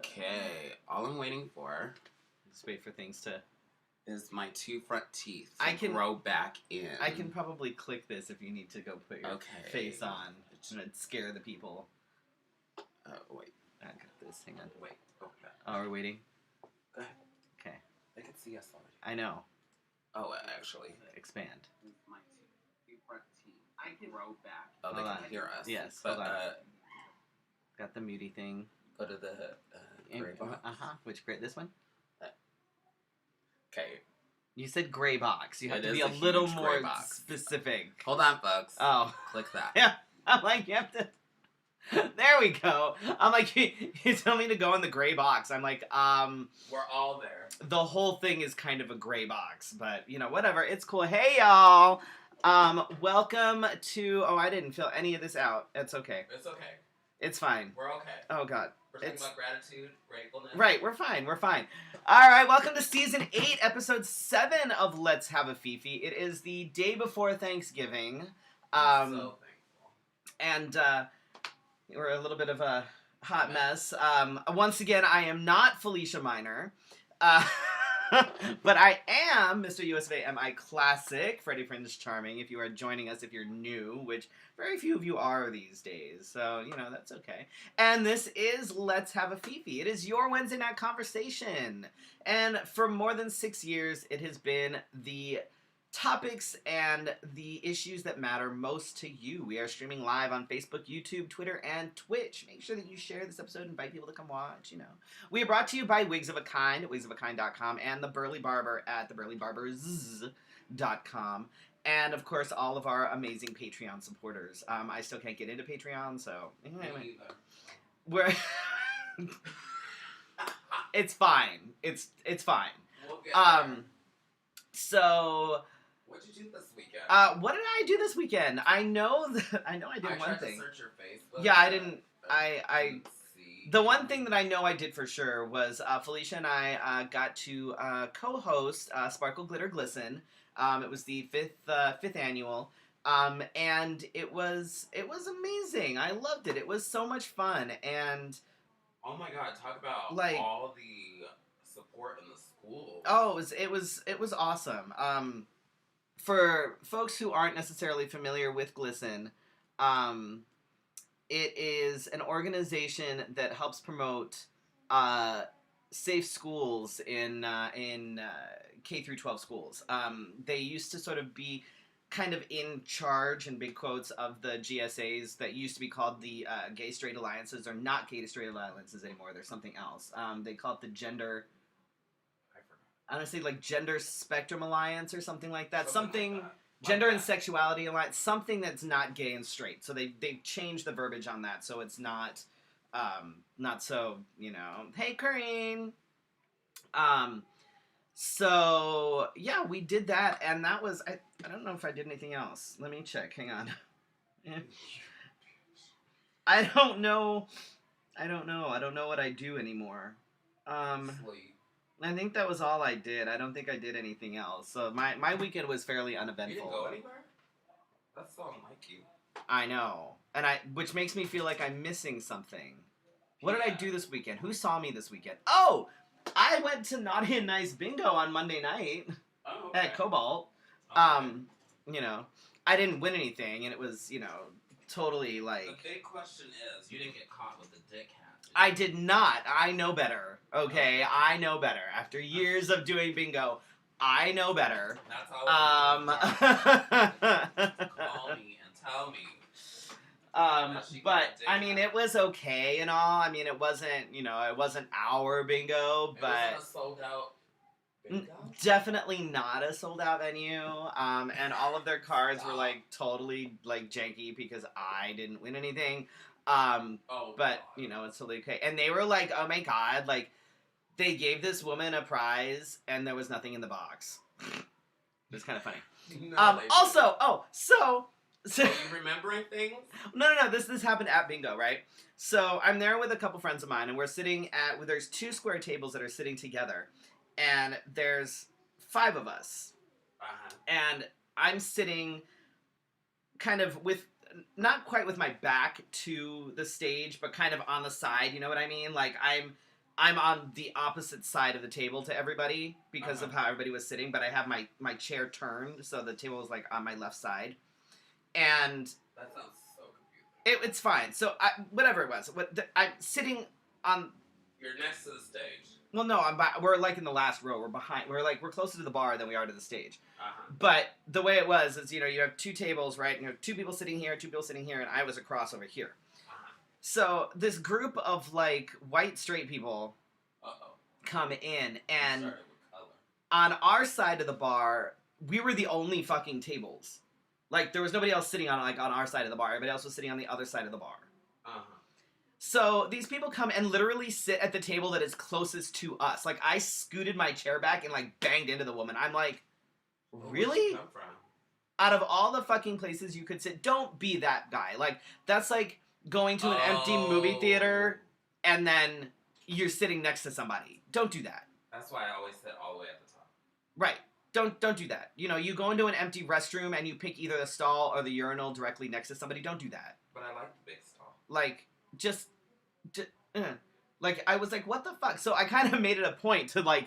Okay, all I'm waiting for Just wait for things to... is my two front teeth to grow back in. I can probably click this if you need to go put your face on. And it'd scare the people. Wait. I got this. Hang on. Wait. Oh, we're waiting? Go ahead. Okay. They can see us already. I know. Oh, actually. Expand. My two front teeth. I can grow back. Oh, they can hear us. Yes, but, hold on. Got the muty thing. Go to the gray box. Which gray? This one? Okay. You said gray box. You have to be a little more specific. Hold on, folks. Oh. Click that. Yeah. I'm like, you have to... There we go. I'm like, you tell me to go in the gray box. I'm like, We're all there. The whole thing is kind of a gray box, but, whatever. It's cool. Hey, y'all. Welcome to... Oh, I didn't fill any of this out. It's okay. It's okay. It's fine. We're okay. Oh, God. We're talking about gratitude, gratefulness. Right, we're fine. All right, welcome to Season 8, Episode 7 of Let's Have a Fefe. It is the day before Thanksgiving. I'm so thankful. And, we're a little bit of a hot mess. Once again, I am not Felicia Minor. But I am Mr. US of A MI Classic, Freddie Prinze Charming, if you are joining us, if you're new, which very few of you are these days, so, that's okay. And this is Let's Have a Fefe. It is your Wednesday night conversation. And for more than 6 years, it has been the topics and the issues that matter most to you. We are streaming live on Facebook, YouTube, Twitter, and Twitch. Make sure that you share this episode and invite people to come watch, We are brought to you by Wigs of a Kind at wigsofakind.com and The Burly Barber at theburlybarbers.com. And, of course, all of our amazing Patreon supporters. I still can't get into Patreon, so... Anyway. We're... It's fine. It's fine. We'll get there. So... What'd you do this weekend? What did I do this weekend? I know I did one thing. I tried to search your Facebook. Yeah, I didn't. I see. The one thing that I know I did for sure was Felicia and I got to co-host Sparkle Glitter Glisten. It was the fifth annual. And it was amazing. I loved it. It was so much fun. And oh my God, talk about all the support in the school. Oh, it was awesome. For folks who aren't necessarily familiar with Glisten, it is an organization that helps promote safe schools in K through 12 schools. They used to sort of be kind of in charge, in big quotes, of the GSAs that used to be called the Gay Straight Alliances. They're not Gay Straight Alliances anymore. They're something else. They call it the Gender... Honestly, like Gender Spectrum Alliance or something like that. Something like that. Gender and Sexuality Alliance. Something that's not gay and straight. So they've changed the verbiage on that, so it's not so, hey, Corinne. So, yeah, we did that, and that was, I don't know if I did anything else. Let me check. Hang on. I don't know what I do anymore. Sleep. I think that was all I did. I don't think I did anything else. So my weekend was fairly uneventful. You didn't go anywhere? That's so unlike you. I know. Which makes me feel like I'm missing something. What did I do this weekend? Who saw me this weekend? Oh! I went to Naughty and Nice Bingo on Monday night at Cobalt. Okay. I didn't win anything, and it was, totally like... The big question is, you didn't get caught with the dick hat. I did not. I know better. Okay, I know better. After years of doing bingo, I know better. That's all. Call me and tell me. But I mean, it was okay and all. I mean, it wasn't, it wasn't our bingo, but it wasn't a sold out bingo. Definitely not a sold out venue. And all of their cards were like totally like janky because I didn't win anything. But it's totally okay. And they were like, oh my God, like they gave this woman a prize and there was nothing in the box. It was kind of funny. No, so are you remembering things? No. This happened at bingo, right? So I'm there with a couple friends of mine, and we're sitting there's 2 square tables that are sitting together, and there's 5 of us, and I'm sitting kind of not quite with my back to the stage, but kind of on the side. You know what I mean? Like I'm on the opposite side of the table to everybody because of how everybody was sitting, but I have my chair turned, so the table was like on my left side. And that sounds so confusing. It's fine. So whatever it was, I'm sitting on. You're next to the stage. Well, no, we're like in the last row. We're behind. We're closer to the bar than we are to the stage. Uh-huh. But the way it was is, you have two tables, right? And you have two people sitting here, and I was across over here. So this group of like white straight people come in, and on our side of the bar, we were the only fucking tables. Like there was nobody else sitting on our side of the bar. Everybody else was sitting on the other side of the bar. So these people come and literally sit at the table that is closest to us. Like I scooted my chair back and like banged into the woman. I'm like, really? Where'd you come from? Out of all the fucking places you could sit, don't be that guy. Like that's like going to an empty movie theater and then you're sitting next to somebody. Don't do that. That's why I always sit all the way at the top. Right. Don't do that. You go into an empty restroom and you pick either the stall or the urinal directly next to somebody. Don't do that. But I like the big stall. Like, like, I was like, what the fuck? So I kind of made it a point to, like,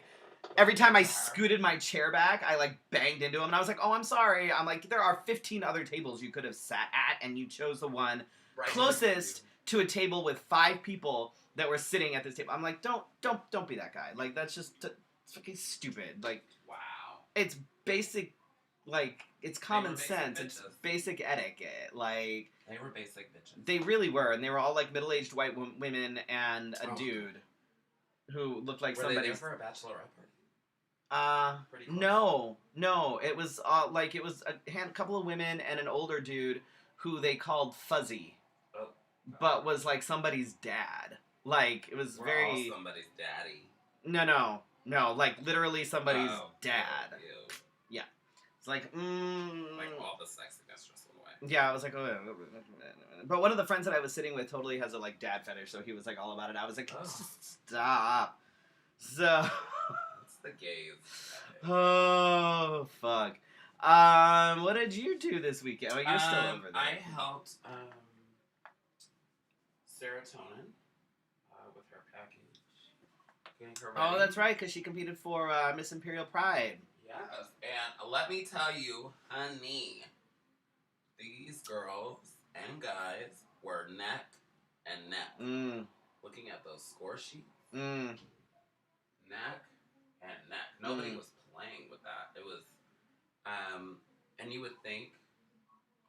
every time I scooted my chair back, I, like, banged into him. And I was like, oh, I'm sorry. I'm like, there are 15 other tables you could have sat at, and you chose the one closest to a table with 5 people that were sitting at this table. I'm like, don't be that guy. Like, that's just, it's fucking stupid. Like, wow. It's basic, like, it's common sense. It's basic etiquette. Like, they were basic bitches. They really were, and they were all like middle-aged white women and a dude who looked like somebody. Were they there for a bachelorette party? No, it was like it was a couple of women and an older dude who they called Fuzzy, but was like somebody's dad. Like it was very all somebody's daddy. No, like literally somebody's dad. Ew. Yeah, it's like like all the sexiness just went away. Yeah, I was like, oh, but one of the friends that I was sitting with totally has a like dad fetish, so he was like all about it. I was like, stop. So it's the gays. Oh fuck. What did you do this weekend? Oh, you're still over there. I helped Serotonin with her package. Oh, that's right, because she competed for Miss Imperial Pride. Yes, and let me tell you, honey, these girls and guys were neck and neck. Looking at those score sheets, neck and neck. Nobody was playing with that. It was, and you would think,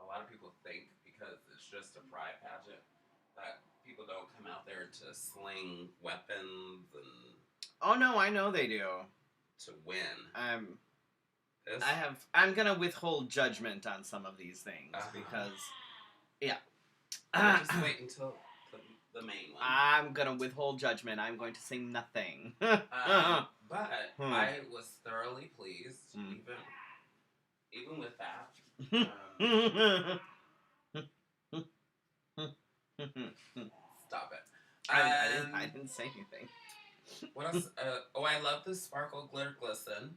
a lot of people think, because it's just a pride pageant, that people don't come out there to sling weapons and... Oh no, I know they do. To win. I'm gonna withhold judgment on some of these things because, yeah. Just wait until the main one. I'm gonna withhold judgment. I'm going to say nothing. But I was thoroughly pleased, even with that. Stop it. I didn't say anything. What else? I love the sparkle glitter glisten.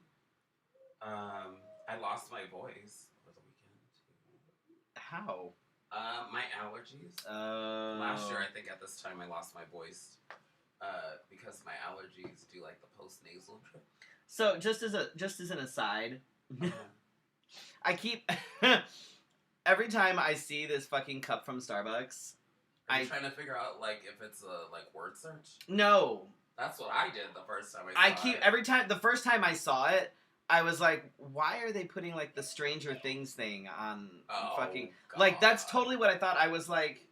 I lost my voice over the weekend too. How? My allergies. Last year, I think at this time I lost my voice because my allergies do like the post nasal drip. So just as an aside, I keep every time I see this fucking cup from Starbucks, I'm trying to figure out like if it's a like word search. No. That's what I did the first time I saw it. The first time I saw it, I was like, why are they putting like the Stranger Things thing on fucking... God. Like, that's totally what I thought. I was like,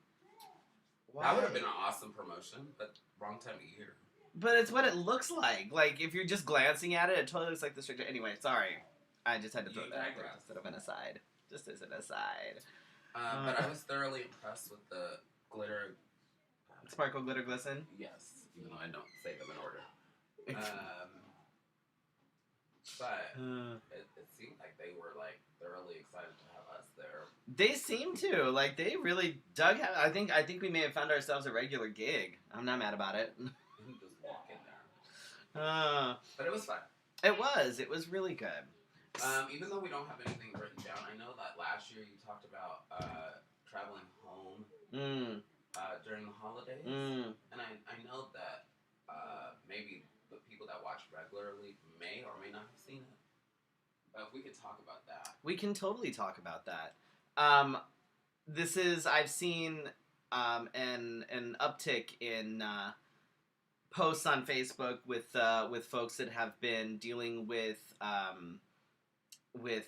why? That would have been an awesome promotion, but wrong time of year. But it's what it looks like. Like, if you're just glancing at it, it totally looks like the Stranger... Anyway, sorry. I just had to throw that out there instead of an aside. Just as an aside. But I was thoroughly impressed with the glitter... Sparkle, glitter, glisten? Yes. Even though I don't say them in order. But it seemed like they were like thoroughly excited to have us there. They seem to. Like they really dug out. I think we may have found ourselves a regular gig. I'm not mad about it. You can just walk in there. But it was fun. It was really good. Even though we don't have anything written down, I know that last year you talked about traveling home during the holidays. And I know that We could talk about that. We can totally talk about that. I've seen an uptick in posts on Facebook with folks that have been dealing with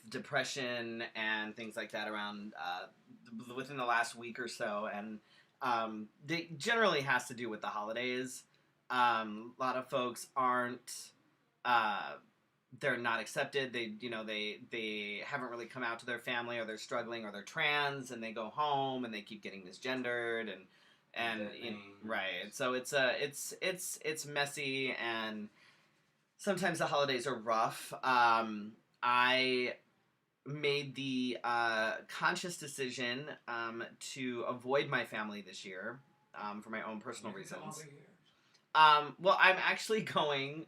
depression and things like that around within the last week or so, and it generally has to do with the holidays. A lot of folks aren't. They're not accepted. They haven't really come out to their family, or they're struggling, or they're trans, and they go home and they keep getting misgendered and right. So it's messy, and sometimes the holidays are rough. I made the conscious decision to avoid my family this year for my own personal reasons. Well, I'm actually going.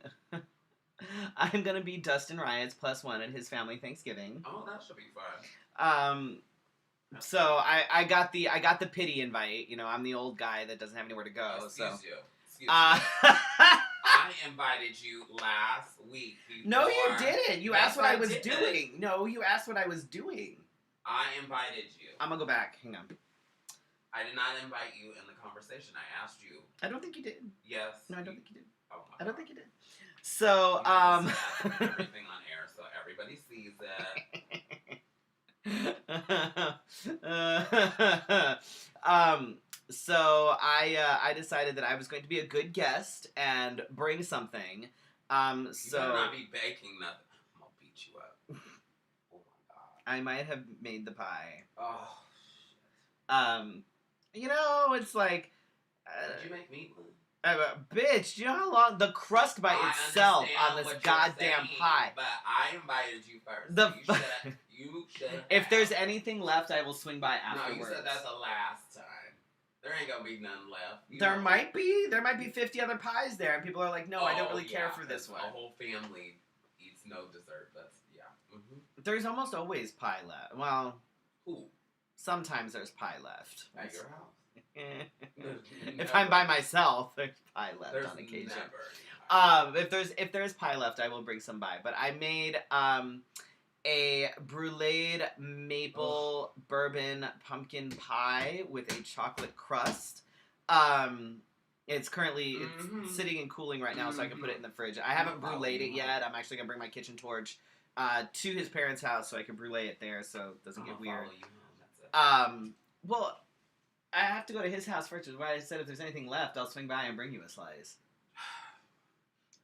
I'm gonna be Dustin Riot's +1 at his family Thanksgiving. Oh, that should be fun. So I got the pity invite. You know, I'm the old guy that doesn't have anywhere to go. Excuse you. I invited you last week. No, you didn't. You asked what I was doing. No, you asked what I was doing. I invited you. I'm gonna go back. Hang on. I did not invite you in the conversation. I asked you. I don't think you did. Yes. No, I don't think you did. Oh my God. I don't think you did. So, everything on air so everybody sees it. So I decided that I was going to be a good guest and bring something. You better not be baking nothing. I'm gonna beat you up. Oh my God. I might have made the pie. Oh. You know, it's like. Did you make meatloaf? Bitch, do you know how long the crust by itself on this goddamn pie? But I invited you first. You should. If there's anything left, I will swing by afterwards. No, you said that's the last time. There ain't gonna be none left. There might be 50 other pies there, and people are like, no, I don't really care for this one. A whole family eats no dessert. That's There's almost always pie left. Well, who? Sometimes there's pie left. At your house. If I'm by myself, there's pie left on occasion. If there's pie left, I will bring some by. But I made a bruleed maple bourbon pumpkin pie with a chocolate crust. It's currently it's sitting and cooling right now, so I can put it in the fridge. I haven't bruleed it yet. I'm actually gonna bring my kitchen torch to his parents' house so I can brulee it there, so it doesn't get weird. Well, I have to go to his house first, which is why I said if there's anything left, I'll swing by and bring you a slice.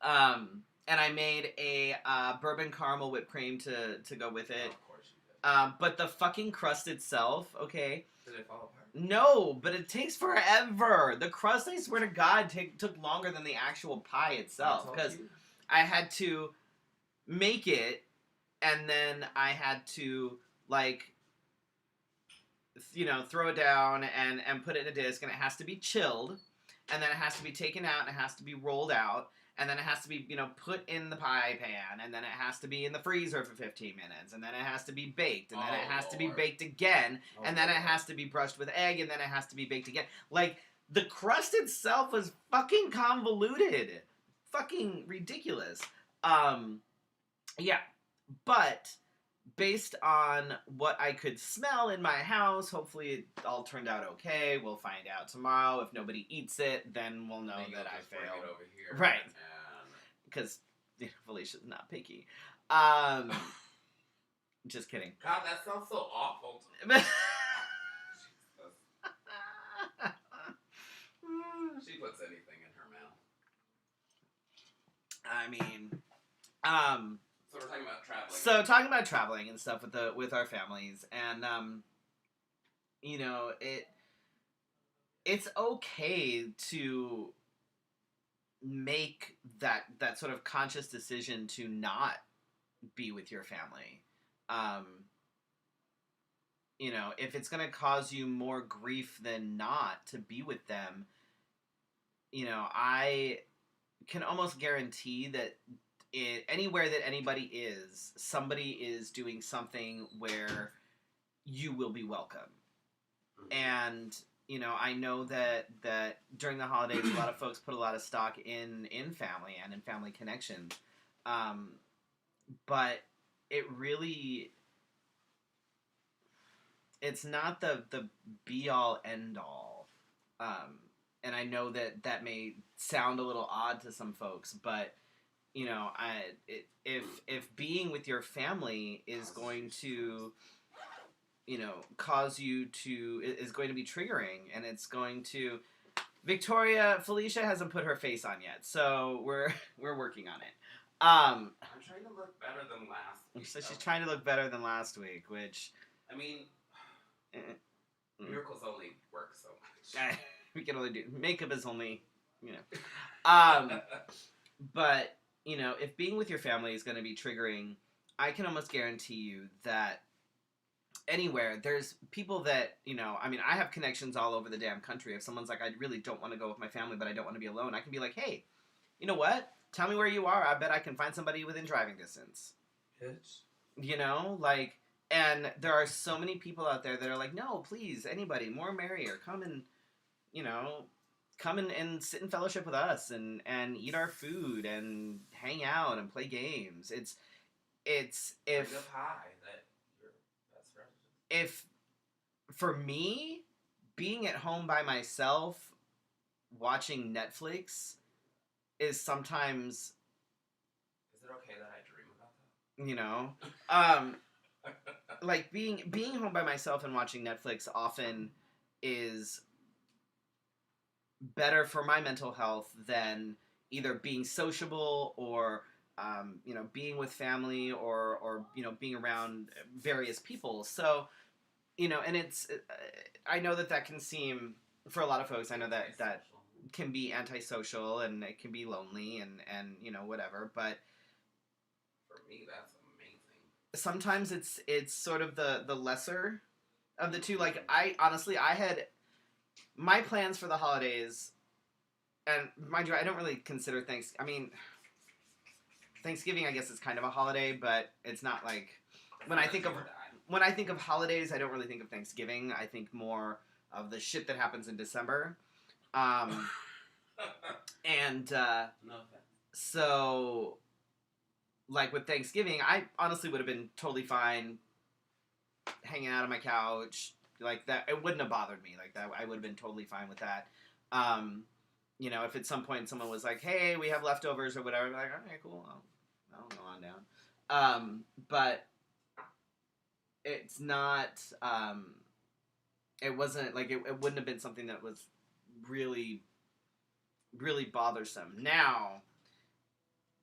And I made a bourbon caramel whipped cream to go with it. Of course you did. But the fucking crust itself, okay? Did it fall apart? No, but it takes forever. The crust, I swear to God, took longer than the actual pie itself. Because I had to make it, and then I had to, like, you know, throw it down and put it in a disc, and it has to be chilled, and then it has to be taken out, and it has to be rolled out, and then it has to be, you know, put in the pie pan, and then it has to be in the freezer for 15 minutes, and then it has to be baked, and then it has to be baked again, and then it has to be brushed with egg, and then it has to be baked again. Like, the crust itself was fucking convoluted. Fucking ridiculous. Yeah. But based on what I could smell in my house, hopefully it all turned out okay. We'll find out tomorrow. If nobody eats it, then we'll know that I failed. Bring it over here. Right. Because Felicia's not picky. Just kidding. God, that sounds so awful. She puts anything in her mouth. I mean, So we're talking about traveling. So talking about traveling and stuff with our families, and you know, it's okay to make that sort of conscious decision to not be with your family. You know, if it's going to cause you more grief than not to be with them, you know, I can almost guarantee that anywhere that anybody is, somebody is doing something where you will be welcome. And, you know, I know that during the holidays, a lot of folks put a lot of stock in family and in family connections. But it really, it's not the be all end all. And I know that may sound a little odd to some folks, but you know, if being with your family is going to, you know, cause you to, is going to be triggering, and it's going to, Felicia hasn't put her face on yet, so we're working on it. I'm trying to look better than last week. So she's trying to look better than last week, which, I mean, miracles only work so much. We can only do, makeup is only, you know. But, you know, if being with your family is going to be triggering, I can almost guarantee you that anywhere, there's people that, you know, I mean, I have connections all over the damn country. If someone's like, I really don't want to go with my family, but I don't want to be alone, I can be like, hey, you know what? Tell me where you are. I bet I can find somebody within driving distance. Bitch. You know, like, and there are so many people out there that are like, no, please, anybody, more merrier. Come and, you know, come and sit in fellowship with us and eat our food and hang out and play games. It's if Bring up high that your best friend. If for me, being at home by myself watching Netflix is sometimes, Is it okay that I dream about that? you know, like being home by myself and watching Netflix often is better for my mental health than either being sociable or you know, being with family or you know, being around various people. So, you know, and it's, I know that can seem, for a lot of folks, I know that can be antisocial and it can be lonely and you know, whatever, but for me that's amazing. Sometimes it's sort of the lesser of the two. Like, I honestly, I had my plans for the holidays, and mind you, I don't really consider Thanksgiving, I guess, is kind of a holiday, but it's not like, when I think of holidays, I don't really think of Thanksgiving. I think more of the shit that happens in December. And No offense. so, like with Thanksgiving, I honestly would have been totally fine hanging out on my couch like that. It wouldn't have bothered me like that. I would have been totally fine with that. You know, if at some point someone was like, "Hey, we have leftovers" or whatever, I'd be like, "Okay, cool, I'll go on down." But it's not. It wasn't like it wouldn't have been something that was really, really bothersome. Now,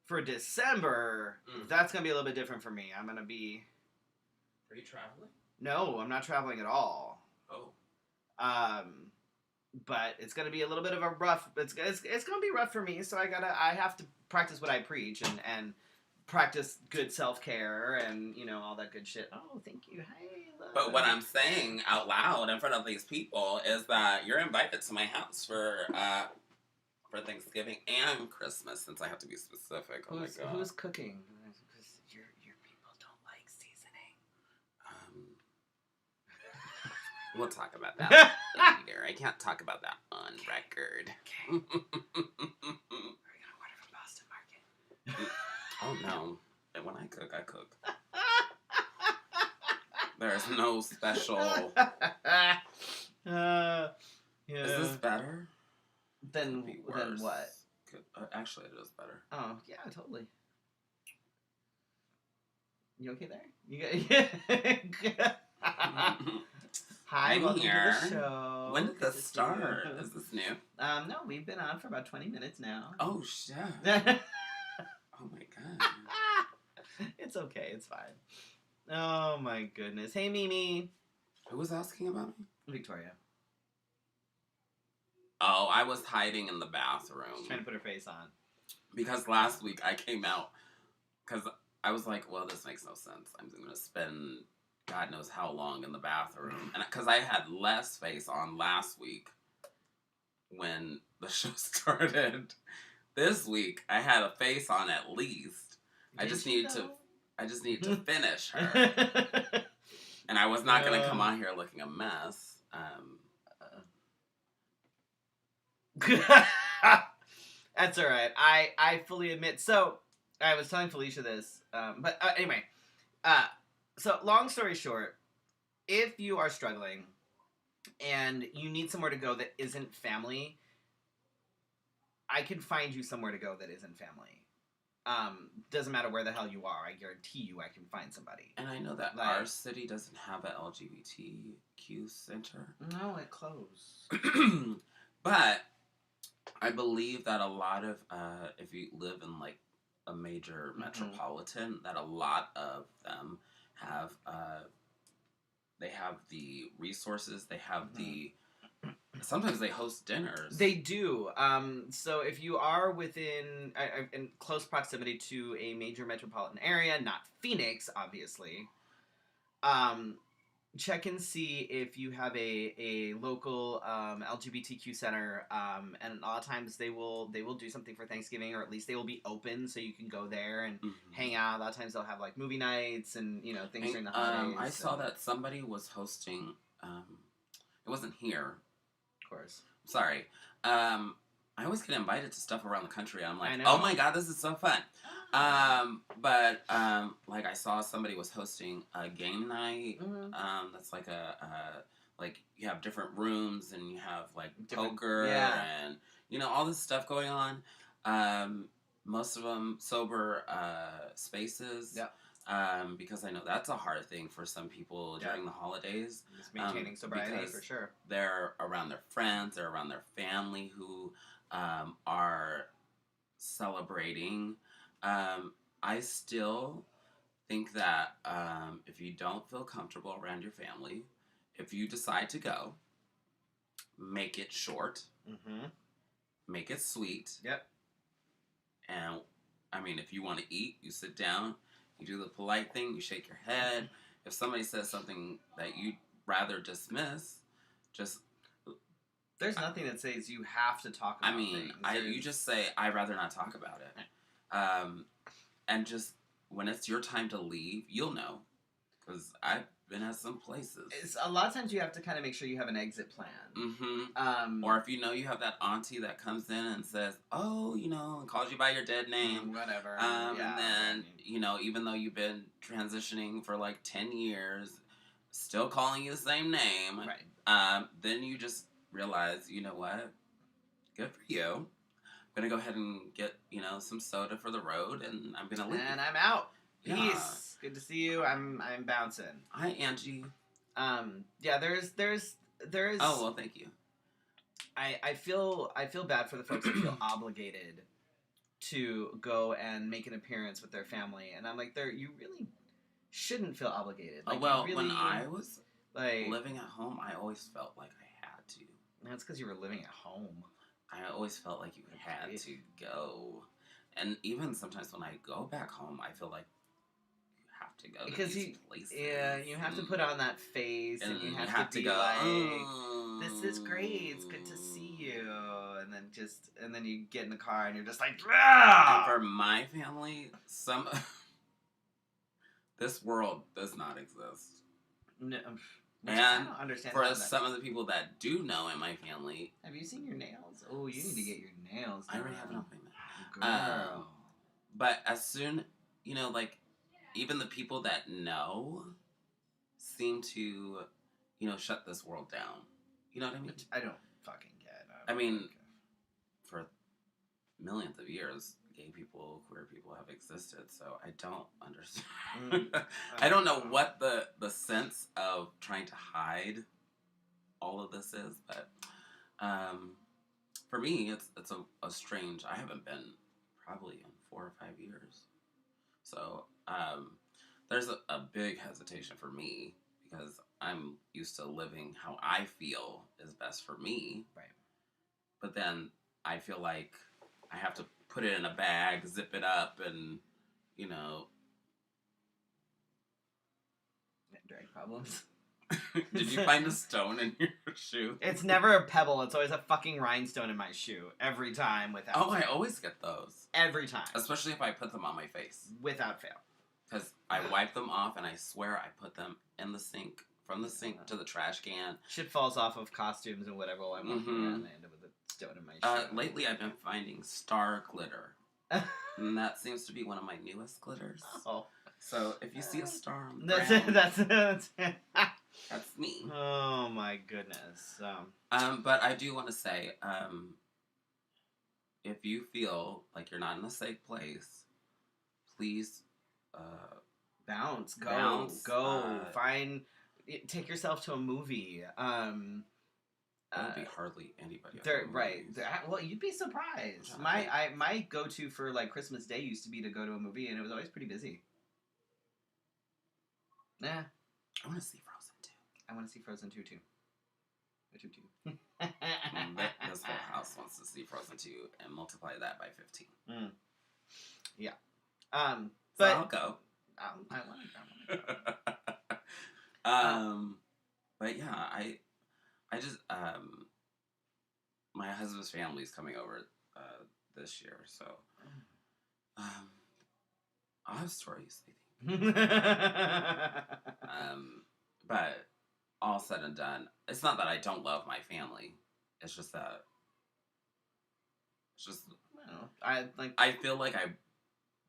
for December, that's gonna be a little bit different for me. I'm gonna be. Are you traveling? No, I'm not traveling at all. Oh. But it's gonna be a little bit of a rough. It's gonna be rough for me. So I have to practice what I preach and practice good self-care and, you know, all that good shit. Oh, thank you. Hey, look. But what I'm saying out loud in front of these people is that you're invited to my house for Thanksgiving and Christmas, since I have to be specific. Oh my God. Who's cooking? Because your people don't like seasoning. We'll talk about that later. I can't talk about that on record. Okay. We're gonna order from Boston Market. Oh no. And when I cook, I cook. There's no special. Yeah. Is this better? Then what? Actually, it is better. Oh, yeah, totally. You okay there? You got Hi, I'm welcome here. to the show. When did this start? Is this new? No, we've been on for about 20 minutes now. Oh, shit. Oh, my God. It's okay. It's fine. Oh, my goodness. Hey, Mimi. Who was asking about me? Victoria. Oh, I was hiding in the bathroom. She's trying to put her face on. Because last week I came out, because I was like, well, this makes no sense. I'm going to spend God knows how long in the bathroom. And because I had less face on last week when the show started. This week I had a face on at least. I just need to finish her. And I was not going to come on here looking a mess. That's all right. I fully admit. So I was telling Felicia this, but anyway, So long story short, if you are struggling and you need somewhere to go that isn't family, I can find you somewhere to go that isn't family. Doesn't matter where the hell you are. I guarantee you, I can find somebody. And I know that our city doesn't have an LGBTQ center. No, it closed. But I believe that a lot of, if you live in like a major metropolitan, that a lot of them have, they have the resources, they have the, sometimes they host dinners. They do. So if you are within, in close proximity to a major metropolitan area, not Phoenix, obviously, check and see if you have a local LGBTQ center, and a lot of times they will do something for Thanksgiving, or at least they will be open so you can go there and hang out. A lot of times they'll have like movie nights and things during the holidays. I saw that somebody was hosting. It wasn't here. Of course. Sorry. I always get invited to stuff around the country. I'm like, oh my god, this is so fun. But like I saw somebody was hosting a game night. That's like like you have different rooms and you have like poker and all this stuff going on. Most of them sober spaces. Yeah. Because I know that's a hard thing for some people during the holidays. Just maintaining sobriety for sure. They're around their friends, they're around their family who are celebrating. I still think that if you don't feel comfortable around your family, if you decide to go, make it short. Make it sweet. Yep. And I mean, if you want to eat, you sit down. You do the polite thing, you shake your head. If somebody says something that you'd rather dismiss, just... There's nothing that says you have to talk about things. You just say, I'd rather not talk about it. And just, when it's your time to leave, you'll know. Because I've been at some places. A lot of times you have to kind of make sure you have an exit plan. Or if you have that auntie that comes in and says, oh, and calls you by your dead name. Whatever. And then, even though you've been transitioning for like 10 years, still calling you the same name. Right. Then you just realize, you know what? Good for you. I'm going to go ahead and get, some soda for the road, and I'm going to leave. And I'm out. Peace. Yeah. Good to see you. I'm bouncing. Hi, Angie. Yeah, there's Oh, well, thank you. I feel bad for the folks that feel obligated to go and make an appearance with their family, and I'm like, you really shouldn't feel obligated. Like, when I was living at home, I always felt like I had to. That's because you were living at home. I always felt like you had to go, and even sometimes when I go back home, I feel like to go to these places. Yeah, you have to put on that face, and you have to be go, like, "This is great. It's good to see you." And then you get in the car, and you're just like, "Ah!" And for my family, this world does not exist. No, and I don't understand for some of the people that do know in my family, have you seen your nails? Oh, you need to get your nails done. I already have an appointment. Girl. But as soon, even the people that know seem to, shut this world down. You know what I mean? I don't fucking get it. I mean, for millions of years, gay people, queer people have existed, so I don't understand. I don't know what the sense of trying to hide all of this is, but for me, it's a strange... I haven't been probably in 4 or 5 years. So, there's a big hesitation for me because I'm used to living how I feel is best for me. Right. But then I feel like I have to put it in a bag, zip it up, and, Drag problems. Did you find a stone in your shoe? It's never a pebble. It's always a fucking rhinestone in my shoe. Every time without fail. I always get those. Every time. Especially if I put them on my face. Without fail. Because I wipe them off and I swear I put them in the sink. From the sink to the trash can. Shit falls off of costumes and whatever while I'm walking around and I end up with a stone in my shoe. Lately I've been finding star glitter. And that seems to be one of my newest glitters. Oh. So if you see a star on the That's ground, it. That's it. that's me. Oh my goodness. But I do want to say, if you feel like you're not in a safe place, please Bounce. Go. bounce. Take yourself to a movie. There would be hardly anybody. Right. Well, you'd be surprised. My go-to for like Christmas Day used to be to go to a movie, and it was always pretty busy. Nah. I want to see Frozen 2. I want to see Frozen 2 too. This whole house wants to see Frozen 2 and multiply that by 15. Yeah. So But I'll go. I want to go. But yeah, I just my husband's family's coming over this year, so I'll have stories, I think. But all said and done, it's not that I don't love my family. It's just that I feel like I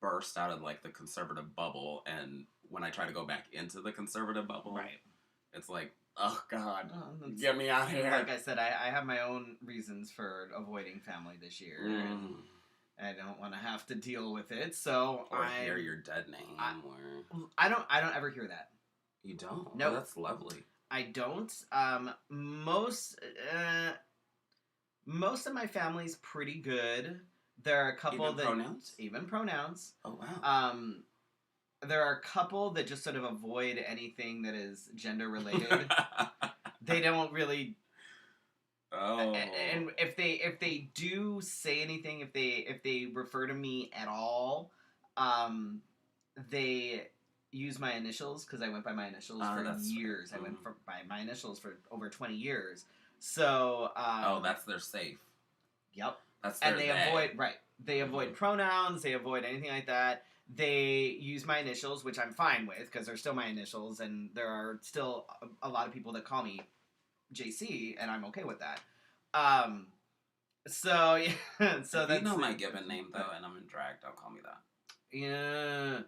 burst out of like the conservative bubble, and when I try to go back into the conservative bubble, right, it's like, oh God, get me out of here. Like I said, I have my own reasons for avoiding family this year. And I don't want to have to deal with it, so or hear your dead name. I don't ever hear that. You don't? No, nope. That's lovely. I don't. Most of my family's pretty good. There are a couple even pronouns. Oh wow. There are a couple that just sort of avoid anything that is gender related. They don't really. Oh. And if they do say anything, if they refer to me at all, they use my initials because I went by my initials for years. I went by my initials for over 20 years. So. That's their safe. Yep. That's their They avoid pronouns. They avoid anything like that. They use my initials, which I'm fine with because they're still my initials, and there are still a lot of people that call me JC, and I'm okay with that. So yeah. So if you know my given name though, and I'm in drag, don't call me that. Yeah,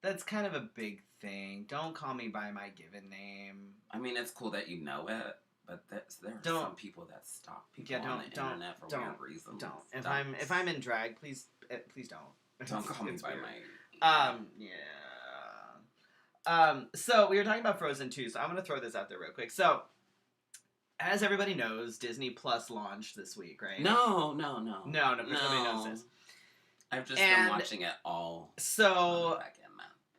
that's kind of a big thing. Don't call me by my given name. I mean, it's cool that you know it, but there are some people that stalk people on the internet for weird reasons. Don't. If I'm in drag, please don't. Don't call me by my. So we were talking about Frozen 2, so I'm going to throw this out there real quick. So, as everybody knows, Disney Plus launched this week, right? No. Nobody knows this. I've just been watching it all. So,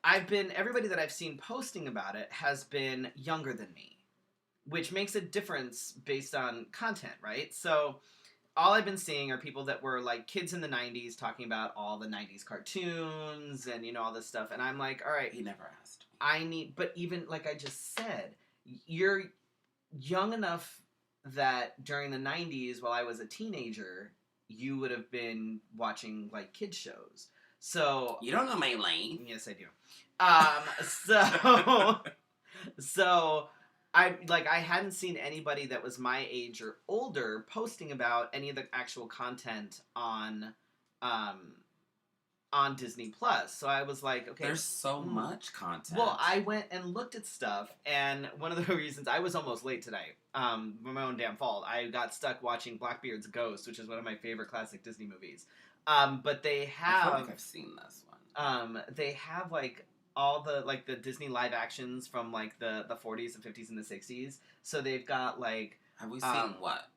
everybody that I've seen posting about it has been younger than me, which makes a difference based on content, right? So, all I've been seeing are people that were like kids in the 90s talking about all the 90s cartoons and, all this stuff. And I'm like, all right. He never asked me. But even like I just said, you're young enough that during the 90s while I was a teenager, you would have been watching like kids shows. So. You don't know my lane. Yes, I do. So. I hadn't seen anybody that was my age or older posting about any of the actual content on Disney Plus. So I was like, okay. There's so much content. Well, I went and looked at stuff, and one of the reasons I was almost late today, by my own damn fault, I got stuck watching Blackbeard's Ghost, which is one of my favorite classic Disney movies. But they have. I feel like I've seen this one. They have all the the Disney live actions from the 40s and 50s and the 60s. So they've got Have we seen what?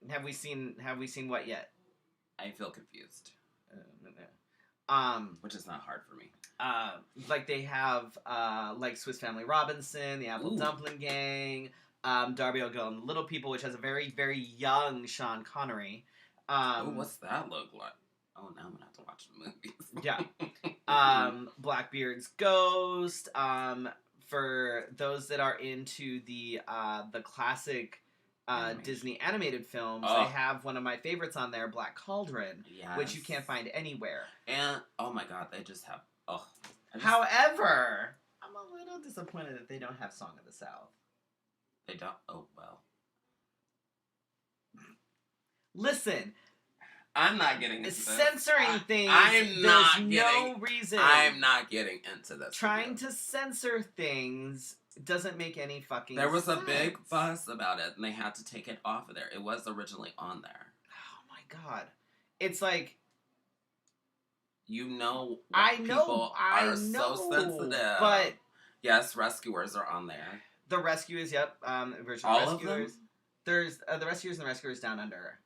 Have we seen what yet? I feel confused. Which is not hard for me. They have Swiss Family Robinson, the Apple Dumpling Gang, Darby O'Gill and the Little People, which has a very, very young Sean Connery. What's that look like? Oh, now I'm gonna have to watch the movies. Yeah. Blackbeard's Ghost. For those that are into the classic Disney animated films, they have one of my favorites on there, Black Cauldron, which you can't find anywhere. And oh my God, they just have. However, I'm a little disappointed that they don't have Song of the South. They don't. Oh well. Listen. I'm not getting into this. Censoring things. I'm not no reason. I'm not getting into this. Trying to censor things doesn't make any fucking sense. There was a big fuss about it, and they had to take it off of there. It was originally on there. Oh my god. It's like... People I are know, so sensitive. But... Yes, Rescuers are on there. The Rescuers, yep. Version All of Rescuers. of them? There's the Rescuers and the Rescuers Down Under.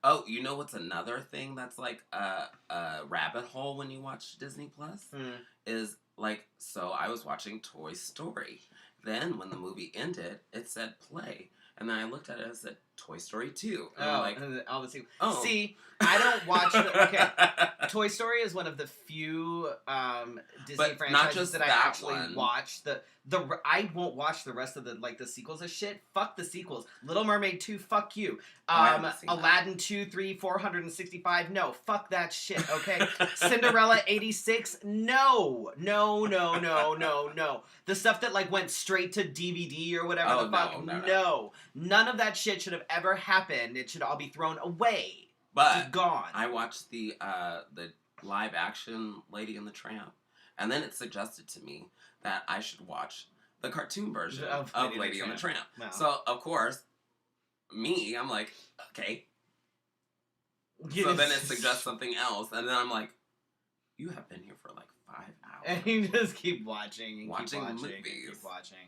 Oh, you know what's another thing that's like a rabbit hole when you watch Disney Plus? Is like, so I was watching Toy Story. Then when the movie ended, it said play. And then I looked at it and it said Toy Story 2. And I'm like, all the sequels. Oh. See, I don't watch okay. Toy Story is one of the few Disney franchises not just that I that actually one. watch. I won't watch the rest of the sequels of shit. Fuck the sequels. Little Mermaid 2, fuck you. Aladdin 2, 3, 465, no. Fuck that shit, okay? Cinderella 86, no. No. The stuff that like went straight to DVD or whatever the fuck, no. None of that shit should have ever happened. It should all be thrown away. But gone. I watched the live action Lady and the Tramp, and then it suggested to me that I should watch the cartoon version of Lady and the Tramp. Wow. So of course, I'm like, okay. So then it suggests something else, and then I'm like, you have been here for like 5 hours. And you just keep watching and Watching keep watching movies. and keep watching.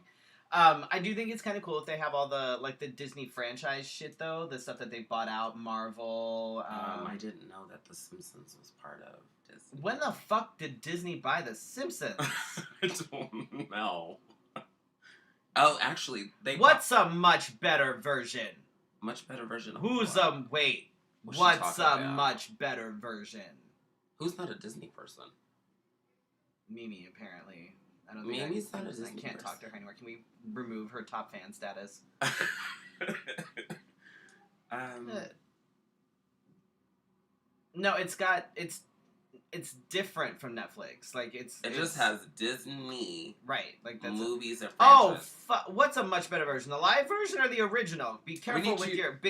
I do think it's kind of cool if they have all the like the Disney franchise shit though, the stuff that they bought out, Marvel. I didn't know that The Simpsons was part of Disney. When the fuck did Disney buy The Simpsons? I don't know. Oh, actually, What's a much better version? Much better version of Who's what? wait? What's a much better version? Who's not a Disney person? Mimi, apparently. I don't think Mimi's not a Disney I can't person. talk to her anymore. Can we remove her top fan status? No, it's different from Netflix. Like it just has Disney, right? Like that's movies and franchises. What's a much better version? The live version or the original? Be careful with your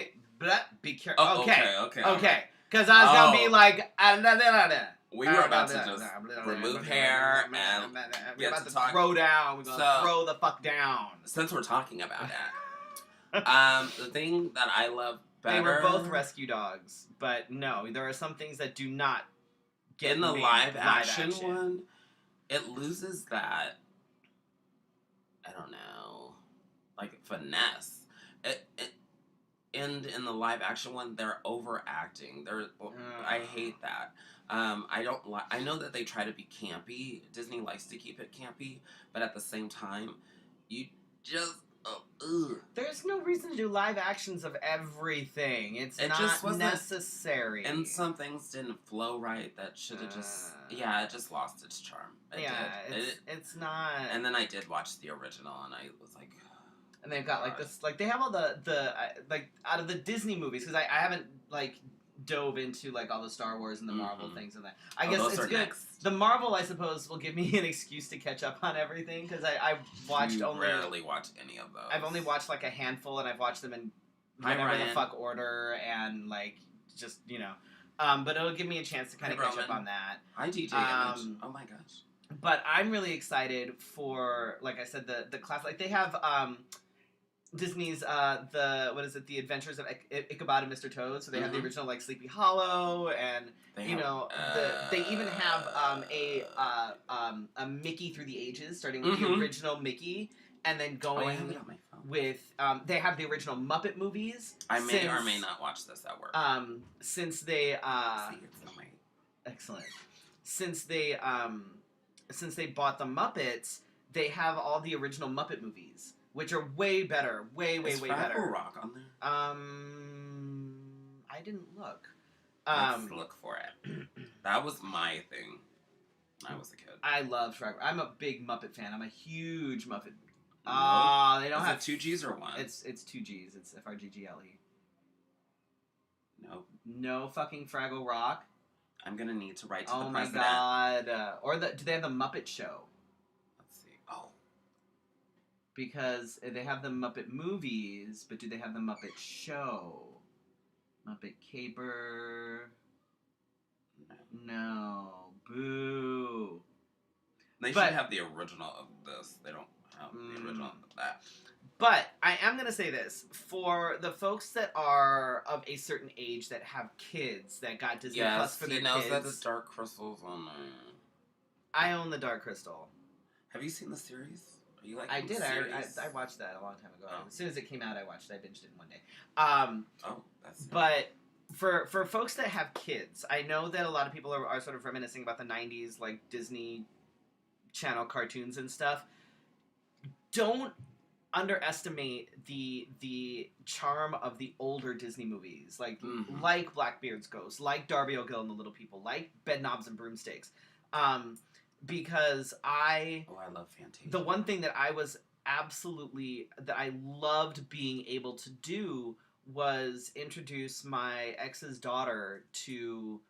be careful. Oh, okay. Because I was gonna be like, we were about to just remove hair and we're about to throw down. We're gonna throw the fuck down. Since we're talking about it, the thing that I love better, they were both rescue dogs, but no, there are some things that do not get in the live action one. It loses that, I don't know, like finesse. And in the live action one, they're overacting. I hate that. I don't like. I know that they try to be campy. Disney likes to keep it campy, but at the same time, you just. There's no reason to do live actions of everything. It just wasn't necessary. And some things didn't flow right. That should have just. Yeah, it just lost its charm. It's not. And then I did watch the original, and I was like. And they've got like this, like they have all the like out of the Disney movies because I haven't like dove into like all the Star Wars and the Marvel things and that. I guess it's good. Next. The Marvel, I suppose, will give me an excuse to catch up on everything because I watched rarely watch any of those. I've only watched like a handful, and I've watched them in whatever the fuck order and like just but it'll give me a chance to kind of catch up on that. Hi DJ Image. Oh my gosh. But I'm really excited for, like I said, the class. Like they have Disney's the Adventures of Ichabod and Mr. Toad. So they have the original like Sleepy Hollow, and they even have a Mickey through the ages, starting with the original Mickey, and then going I have it on my phone. With they have the original Muppet movies. I may or may not watch this at work. Since they excellent. Since they bought the Muppets, they have all the original Muppet movies, which are way better, way better. Is Fraggle Rock on there? I didn't look. Let's look for it. That was my thing when I was a kid. I love Fraggle. I'm a big Muppet fan. I'm a huge Muppet. They don't have 2 G's or 1. It's 2 G's. It's FRGGLE. Nope. No fucking Fraggle Rock. I'm gonna need to write to the president. Oh my god! Do they have the Muppet Show? Let's see. Oh, because they have the Muppet movies, but do they have the Muppet Show? Muppet Caper. No. Boo. They should have the original of this. They don't have the original of that. But I am going to say this. For the folks that are of a certain age that have kids that got Disney Plus for their kids. That the Dark Crystal's on there. I own the Dark Crystal. Have you seen the series? Are you like I did. I watched that a long time ago. As soon as it came out, I watched it. I binged it in one day. That's But for folks that have kids, I know that a lot of people are sort of reminiscing about the 90s, like Disney Channel cartoons and stuff. Don't underestimate the charm of the older Disney movies, like Blackbeard's Ghost, like Darby O'Gill and the Little People, like Bedknobs and Broomsticks, because I love Fantasia. The one thing that I loved being able to do was introduce my ex's daughter to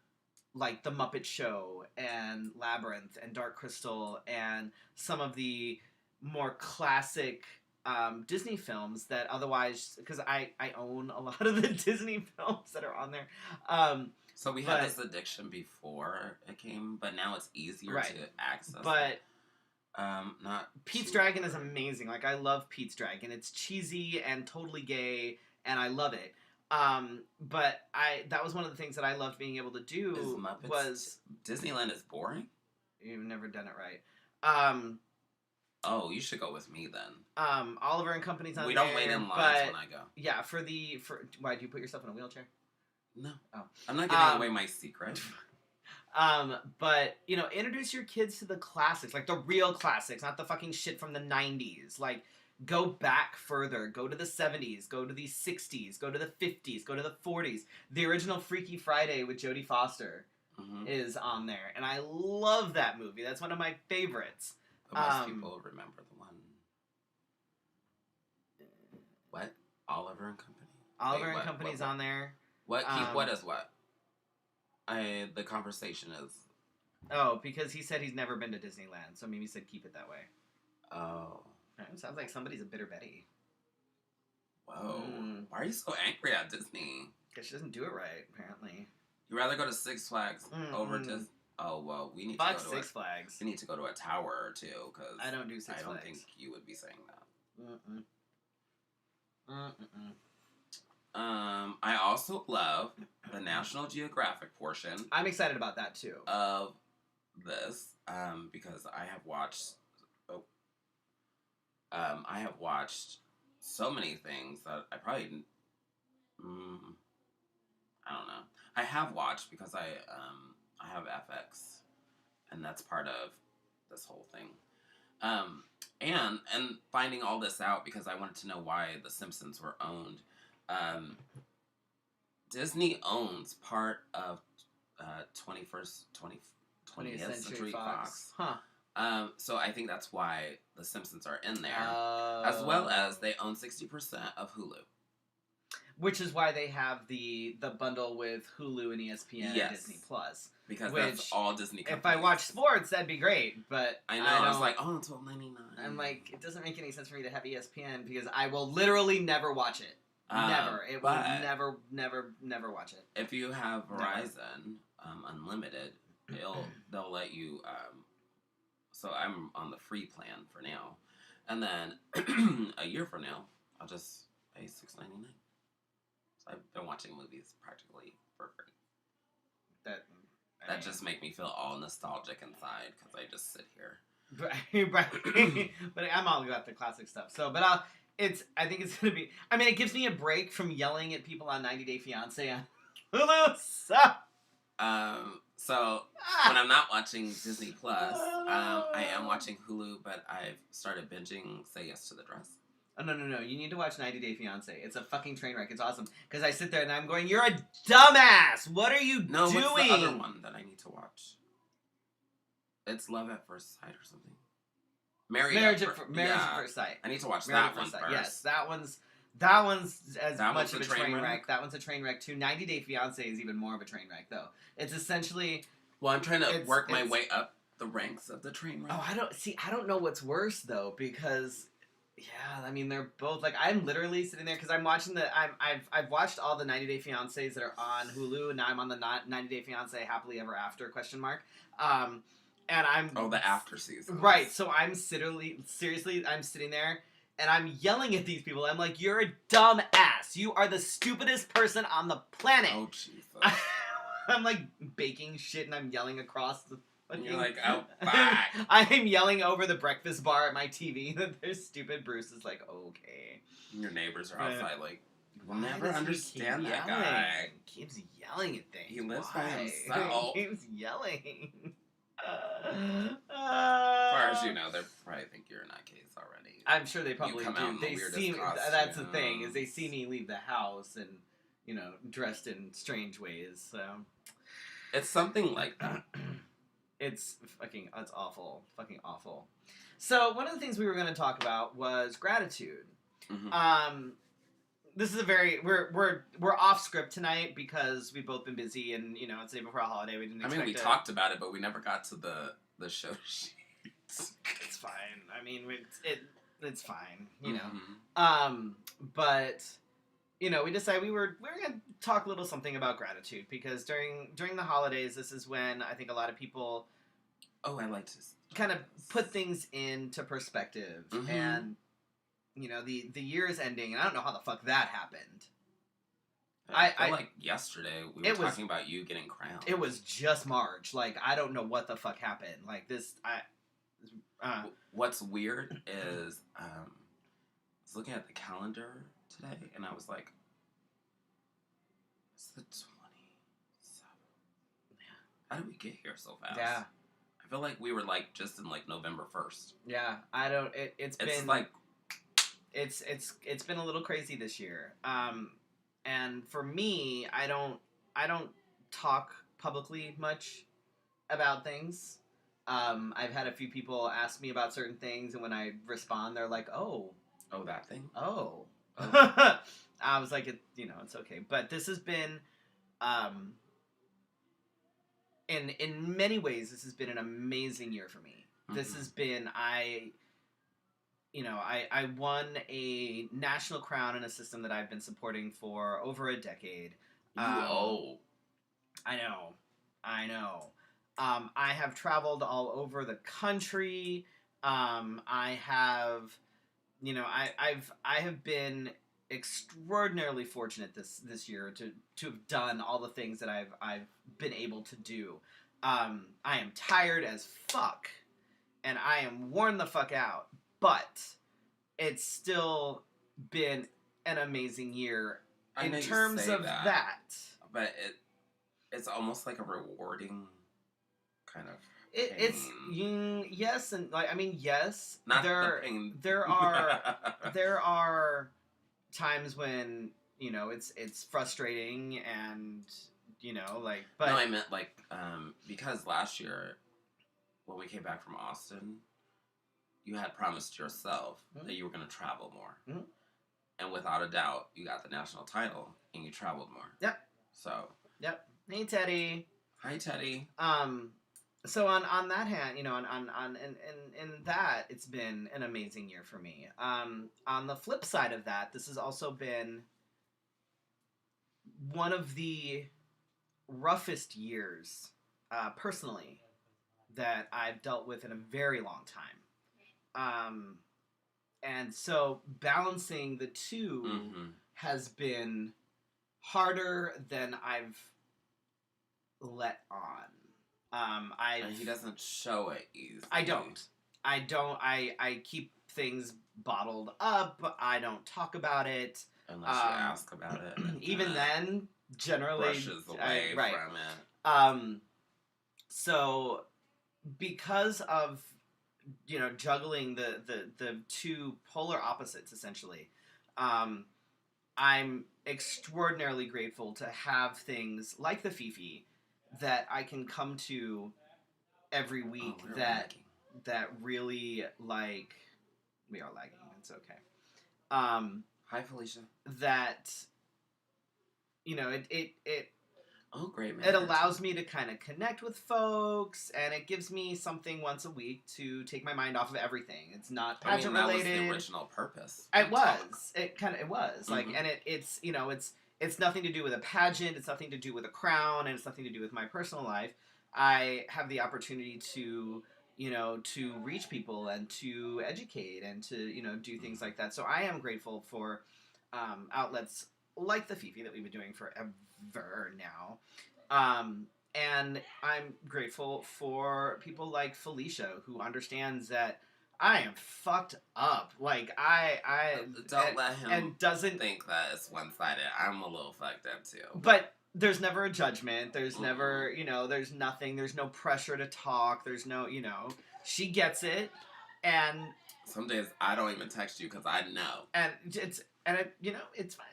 like The Muppet Show and Labyrinth and Dark Crystal and some of the more classic Disney films that otherwise, because I own a lot of the Disney films that are on there. So we had this addiction before it came, but now it's easier to access. But not Pete's Dragon is amazing. Like, I love Pete's Dragon. It's cheesy and totally gay, and I love it. But that was one of the things that I loved being able to do. Was Disneyland is boring? You've never done it right. Oh, you should go with me then. Oliver and Company's on there. We don't wait in lines when I go. Yeah, why, do you put yourself in a wheelchair? No. Oh. I'm not giving away my secret. But, introduce your kids to the classics, like the real classics, not the fucking shit from the 90s. Like, go back further. Go to the 70s. Go to the 60s. Go to the 50s. Go to the 40s. The original Freaky Friday with Jodie Foster is on there. And I love that movie. That's one of my favorites. But most people remember the one... What? Oliver and Company? Oliver and Company's on there. What? What is what? The conversation is... Oh, because he said he's never been to Disneyland, so maybe he said keep it that way. Oh. It sounds like somebody's a bitter Betty. Whoa. Why are you so angry at Disney? Because she doesn't do it right, apparently. You'd rather go to Six Flags over to... Oh, well, we need to go to Six Flags. We need to go to a tower or two, because... I don't do Six Flags. I don't think you would be saying that. I also love the National Geographic portion. I'm excited about that, too. Of this, because I have watched... I have watched so many things that I probably... I don't know. I have watched because I have FX, and that's part of this whole thing. And finding all this out because I wanted to know why The Simpsons were owned. Disney owns part of 20th Century Fox. Huh. So I think that's why The Simpsons are in there. As well as they own 60% of Hulu. Which is why they have the bundle with Hulu and ESPN and Disney Plus. Because that's all Disney companies. If I watch sports, that'd be great, but I know. I was like, oh, it's $12.99. I'm like, it doesn't make any sense for me to have ESPN because I will literally never watch it. Never. It will never watch it. If you have Verizon Unlimited, they'll let you. So I'm on the free plan for now, and then a year from now, I'll just pay $6.99. So I've been watching movies practically for free. That just make me feel all nostalgic inside because I just sit here. But I'm all about the classic stuff. So, but I think it's gonna be. I mean, it gives me a break from yelling at people on 90 Day Fiance on Hulu. So when I'm not watching Disney Plus, I am watching Hulu, but I've started binging Say Yes to the Dress. Oh, no. You need to watch 90 Day Fiance. It's a fucking train wreck. It's awesome. Because I sit there and I'm going, you're a dumbass! What are you doing? What's the other one that I need to watch? It's Love at First Sight or something. Marriage at First Sight. I need to watch that one first. Yes, that one's as much of a train wreck. That one's a train wreck too. 90 Day Fiance is even more of a train wreck though. It's essentially... Well, I'm trying to work my way up the ranks of the train wreck. Oh, I don't know what's worse though, because Yeah, I mean they're both like I'm literally sitting there because I'm watching I've watched all the 90 Day Fiancés that are on Hulu and now I'm on the 90 Day Fiancé Happily Ever After question mark. And I'm the after season. Right, so I'm seriously I'm sitting there and I'm yelling at these people. I'm like, you're a dumb ass. You are the stupidest person on the planet. Oh Jesus. I'm like baking shit and I'm yelling across the and you're like, oh, bye. I'm yelling over the breakfast bar at my TV that they're stupid. Bruce is like, okay. And your neighbors are outside like, why never does he understand keep that yelling? guy. He keeps yelling at things. He lives Why? by himself. He keeps yelling. As far as you know, they probably think you're a nutcase already. I'm sure they probably come do. out in the They weirdest see me. costumes. That's the thing is they see me leave the house and dressed in strange ways. So it's something like that. It's awful, fucking awful. So one of the things we were going to talk about was gratitude. Mm-hmm. This is a very we're off script tonight because we've both been busy and it's the day before a holiday. We didn't. We talked about it, but we never got to the show sheet. It's fine. I mean, it's fine. Mm-hmm. But we decided we were gonna talk a little something about gratitude because during the holidays, this is when I think a lot of people. Oh, I like to kind of put things into perspective, mm-hmm. and the year is ending, and I don't know how the fuck that happened. I feel like yesterday we were talking about you getting crowned. It was just March. Like I don't know what the fuck happened. Like this, What's weird is I was looking at the calendar today, and I was like, "It's the 27th. Yeah. How did we get here so fast?" Yeah. I feel like we were like just in like November 1st. Yeah, I don't. It's been like it's been a little crazy this year. And for me, I don't talk publicly much about things. I've had a few people ask me about certain things, and when I respond, they're like, "Oh, that thing." Oh, I was like, it's okay. But this has been, in many ways, this has been an amazing year for me. Mm-hmm. This has been I won a national crown in a system that I've been supporting for over a decade. I know. I have traveled all over the country. I have, I have been extraordinarily fortunate this year to have done all the things that I've been able to do. I am tired as fuck, and I am worn the fuck out. But it's still been an amazing year in terms of that. But it's almost like a rewarding kind of. It's yes, and yes. Not the pain. There are times when it's frustrating and but no, I meant because last year when we came back from Austin, you had promised yourself mm-hmm. that you were going to travel more. Mm-hmm. And without a doubt, you got the national title and you traveled more. Yep. So. Yep. Hey, Teddy. Hi, Teddy. So on that hand, in that, it's been an amazing year for me. On the flip side of that, this has also been one of the roughest years, personally, that I've dealt with in a very long time. And so balancing the two mm-hmm. has been harder than I've let on. And he doesn't show it easily. I don't. I keep things bottled up. I don't talk about it. Unless you ask about it. Even then, generally... brushes away right. from it. So, because of, juggling the two polar opposites, essentially, I'm extraordinarily grateful to have things like the Fefe that I can come to every week that really, we are lagging, it's okay. Hi, Felicia. That, it Oh, great It allows me to kind of connect with folks, and it gives me something once a week to take my mind off of everything. It's not pageant related. That was the original purpose. It was. It was. Mm-hmm. Like, and it's, you know, it's nothing to do with a pageant. It's nothing to do with a crown, and it's nothing to do with my personal life. I have the opportunity to, you know, to reach people and to educate and to, you know, do things like that. So I am grateful for outlets like the Fefe that we've been doing forever now. And I'm grateful for people like Felicia, who understands that I am fucked up. Like, I don't let him and doesn't think that it's one-sided. I'm a little fucked up too. But there's never a judgment. There's never, you know, there's nothing. There's no pressure to talk. There's no, you know, she gets it, and some days I don't even text you because I know. And you know, it's fine.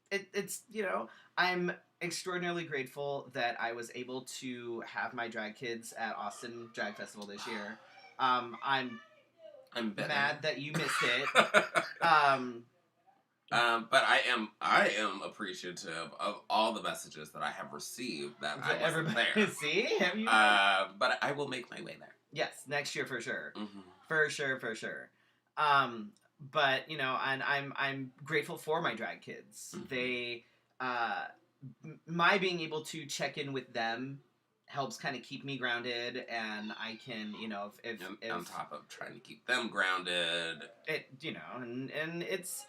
It's you know, I'm extraordinarily grateful that I was able to have my drag kids at Austin Drag Festival this year. I'm mad that you missed it. But I am appreciative of all the messages that I have received that I wasn't there. See, have you? But I will make my way there. Yes, next year for sure. Mm-hmm. For sure. But you know, and I'm grateful for my drag kids. Mm-hmm. They, my being able to check in with them helps kind of keep me grounded, and I can, you know, if on top of trying to keep them grounded, it, you know, and it's.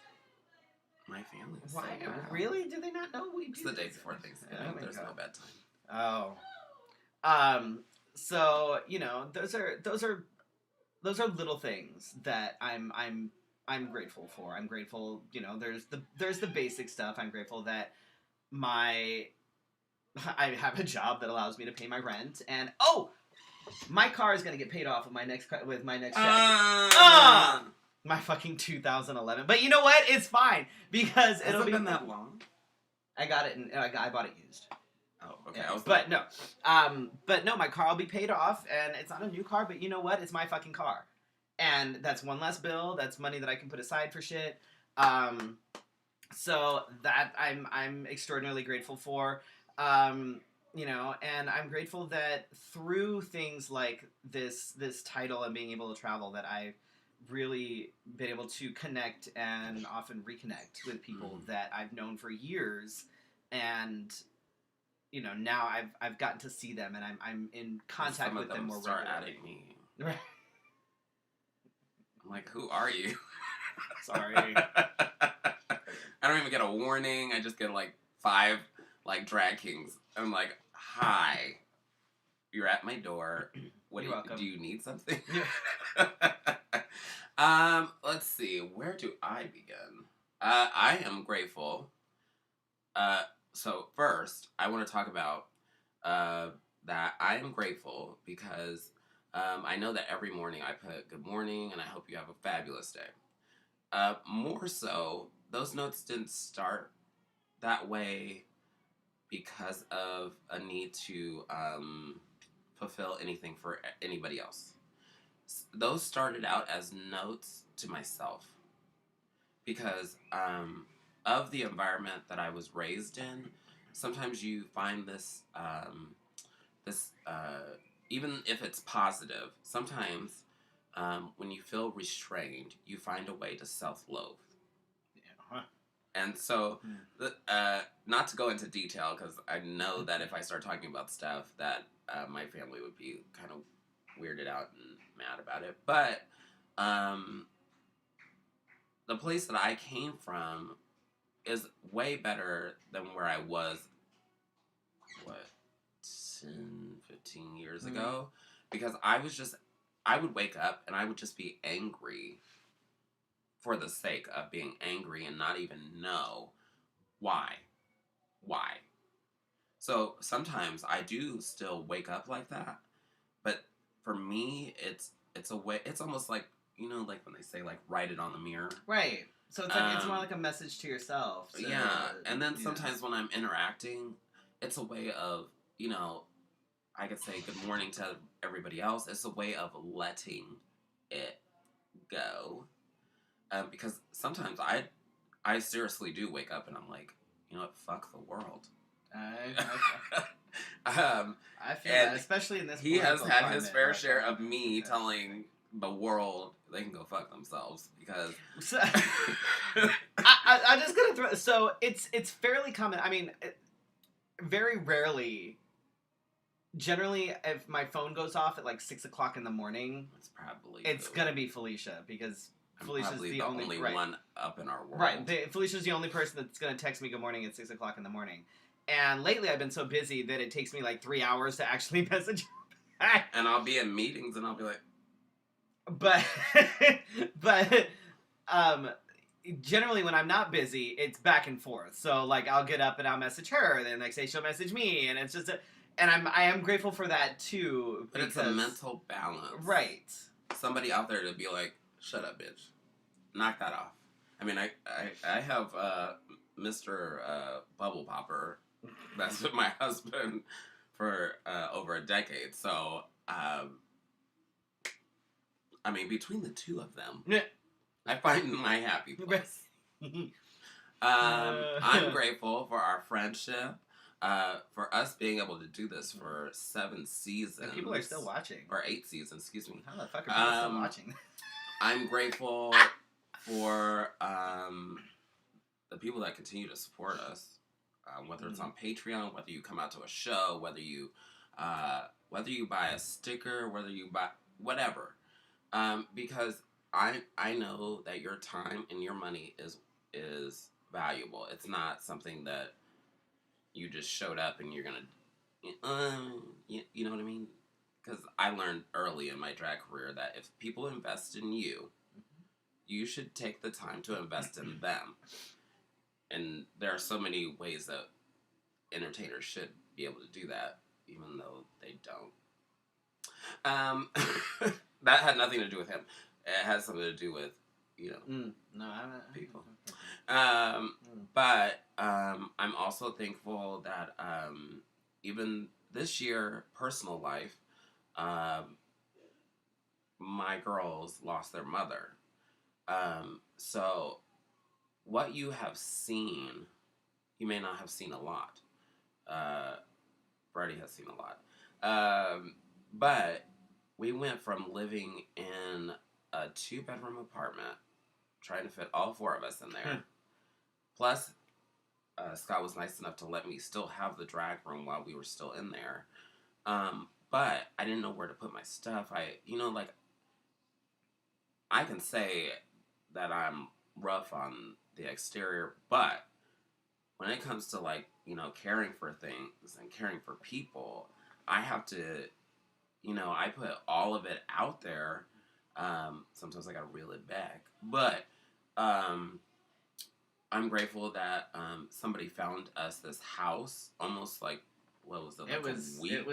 My family. Why? So really? Do they not know we do? It's the day before Thanksgiving. Oh, there's no bedtime. Oh. So, you know, those are little things that I'm grateful for. I'm grateful, you know, there's the basic stuff. I'm grateful that I have a job that allows me to pay my rent, and my car is going to get paid off with my next check. My fucking 2011. But you know what? It's fine because it'll be been that long. I got it and I bought it used. Oh, okay. Yeah, but no, my car will be paid off, and it's not a new car, but you know what? It's my fucking car. And that's one less bill. That's money that I can put aside for shit. So that I'm extraordinarily grateful for. You know, and I'm grateful that through things like this title and being able to travel, that I've really been able to connect and often reconnect with people that I've known for years, and you know, now I've gotten to see them, and I'm in contact with them more regularly. Adding me. Right. I'm like, who are you? Sorry. I don't even get a warning. I just get like 5 like drag kings. I'm like, hi. You're at my door. Do you need something? Let's see. Where do I begin? I am grateful. So first, I want to talk about that I am grateful because I know that every morning I put good morning and I hope you have a fabulous day. More so, those notes didn't start that way because of a need to fulfill anything for anybody else. Those started out as notes to myself because of the environment that I was raised in. Sometimes you find this even if it's positive, sometimes when you feel restrained, you find a way to self-loathe. Yeah. And so, not to go into detail, because I know that if I start talking about stuff that my family would be kind of weirded out and mad about it. But the place that I came from is way better than where I was, 10, 15 years ago? Because I would wake up and I would just be angry for the sake of being angry and not even know why. So sometimes I do still wake up like that, but for me, it's a way. It's almost like, you know, like when they say like write it on the mirror. Right. So it's like it's more like a message to yourself. So, yeah, and then sometimes when I'm interacting, it's a way of, you know, I could say good morning to everybody else. It's a way of letting it go, because sometimes I seriously do wake up and I'm like, you know what, fuck the world. I feel that, especially in this. He has had climate, his fair like, share of me telling the world they can go fuck themselves because. So, I just gotta throw. So it's fairly common. I mean, very rarely. Generally, if my phone goes off at like 6 o'clock in the morning, it's gonna be Felicia because Felicia's the only one up in our world. Right, Felicia's the only person that's gonna text me good morning at 6 o'clock in the morning. And lately, I've been so busy that it takes me like 3 hours to actually message her back. And I'll be in meetings, and I'll be like, but generally when I'm not busy, it's back and forth. So like I'll get up and I'll message her, and then the next day she'll message me, and it's just and I am grateful for that too. But it's a mental balance, right? Somebody out there to be like, shut up, bitch, knock that off. I mean, I have Mr. Bubble Popper, that's been my husband for over a decade. So I mean, between the two of them, I find my happy place. I'm grateful for our friendship. For us being able to do this for 7 seasons. And people are still watching. Or 8 seasons, excuse me. How the fuck are people still watching? I'm grateful for the people that continue to support us. Whether it's on Patreon, whether you come out to a show, whether you buy a sticker, whether you buy whatever. Because I know that your time and your money is valuable. It's not something that you just showed up and you're gonna, you know what I mean? Because I learned early in my drag career that if people invest in you, you should take the time to invest in them. And there are so many ways that entertainers should be able to do that, even though they don't. That had nothing to do with him. It has something to do with, people. But I'm also thankful that even this year, personal life, my girls lost their mother. So what you have seen, you may not have seen a lot. Freddie has seen a lot. But we went from living in a 2-bedroom apartment, trying to fit all 4 of us in there. Plus, Scott was nice enough to let me still have the drag room while we were still in there. But I didn't know where to put my stuff. I can say that I'm rough on the exterior, but when it comes to caring for things and caring for people, I have to, I put all of it out there. Sometimes I gotta reel it back, but I'm grateful that somebody found us this house almost like, what was it? Like a week.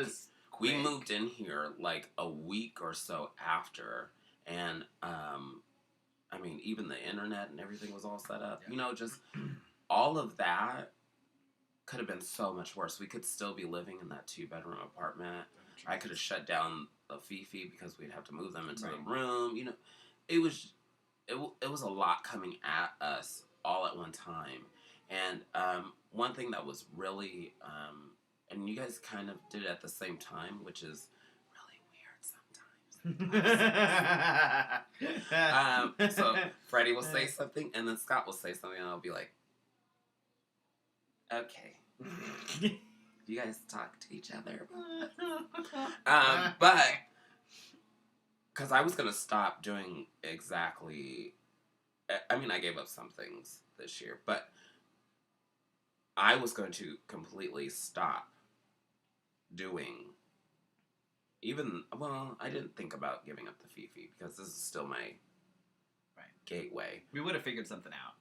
We moved in here like a week or so after, and I mean, even the internet and everything was all set up. Yeah. Just all of that could have been so much worse. We could still be living in that 2-bedroom apartment. I could have shut down the Fefe because we'd have to move them into the room. It was a lot coming at us all at one time. And one thing that was really, and you guys kind of did it at the same time, which is really weird sometimes. So Freddie will say something, and then Scott will say something, and I'll be like, okay. You guys talk to each other. But because I was going to stop doing exactly, I mean, I gave up some things this year, but I was going to completely stop doing I didn't think about giving up the Fefe because this is still my gateway. We would have figured something out.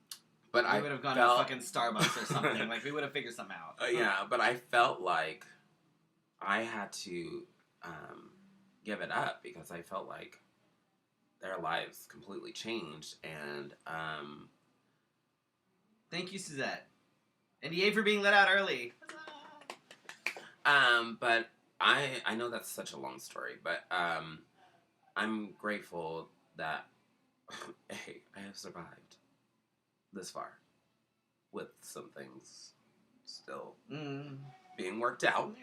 But we would have gone to fucking Starbucks or something. We would have figured something out. Yeah, but I felt like I had to give it up because I felt like their lives completely changed. And thank you, Suzette. And yay for being let out early. But I know that's such a long story, but I'm grateful that I have survived this far with some things still being worked out.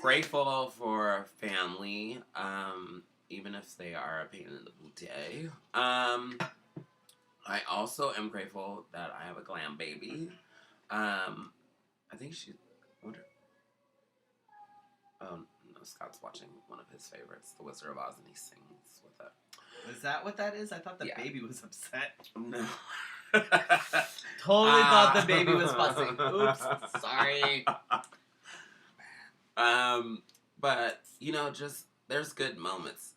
Grateful for family, even if they are a pain in the booty. I also am grateful that I have a glam baby. I think she. Oh no, Scott's watching one of his favorites, The Wizard of Oz, and he sings with it. Is that what that is? I thought the baby was upset. No. Totally thought the baby was fussing. Oops, sorry. But just there's good moments.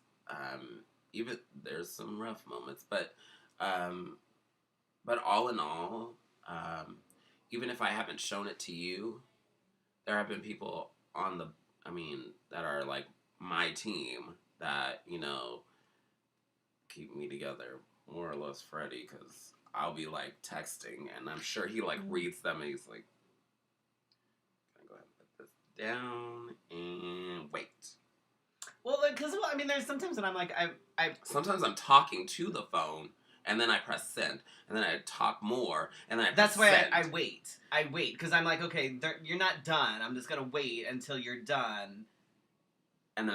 Even there's some rough moments, but all in all, even if I haven't shown it to you, there have been people that are like my team that keep me together, more or less Freddie, because I'll be like texting and I'm sure he like reads them and he's like, can I go ahead and put this down and wait. Well, because there's sometimes when I'm like, sometimes I'm talking to the phone and then I press send and then I talk more and then I press that's why send. I wait because I'm like, okay, you're not done. I'm just gonna wait until you're done. And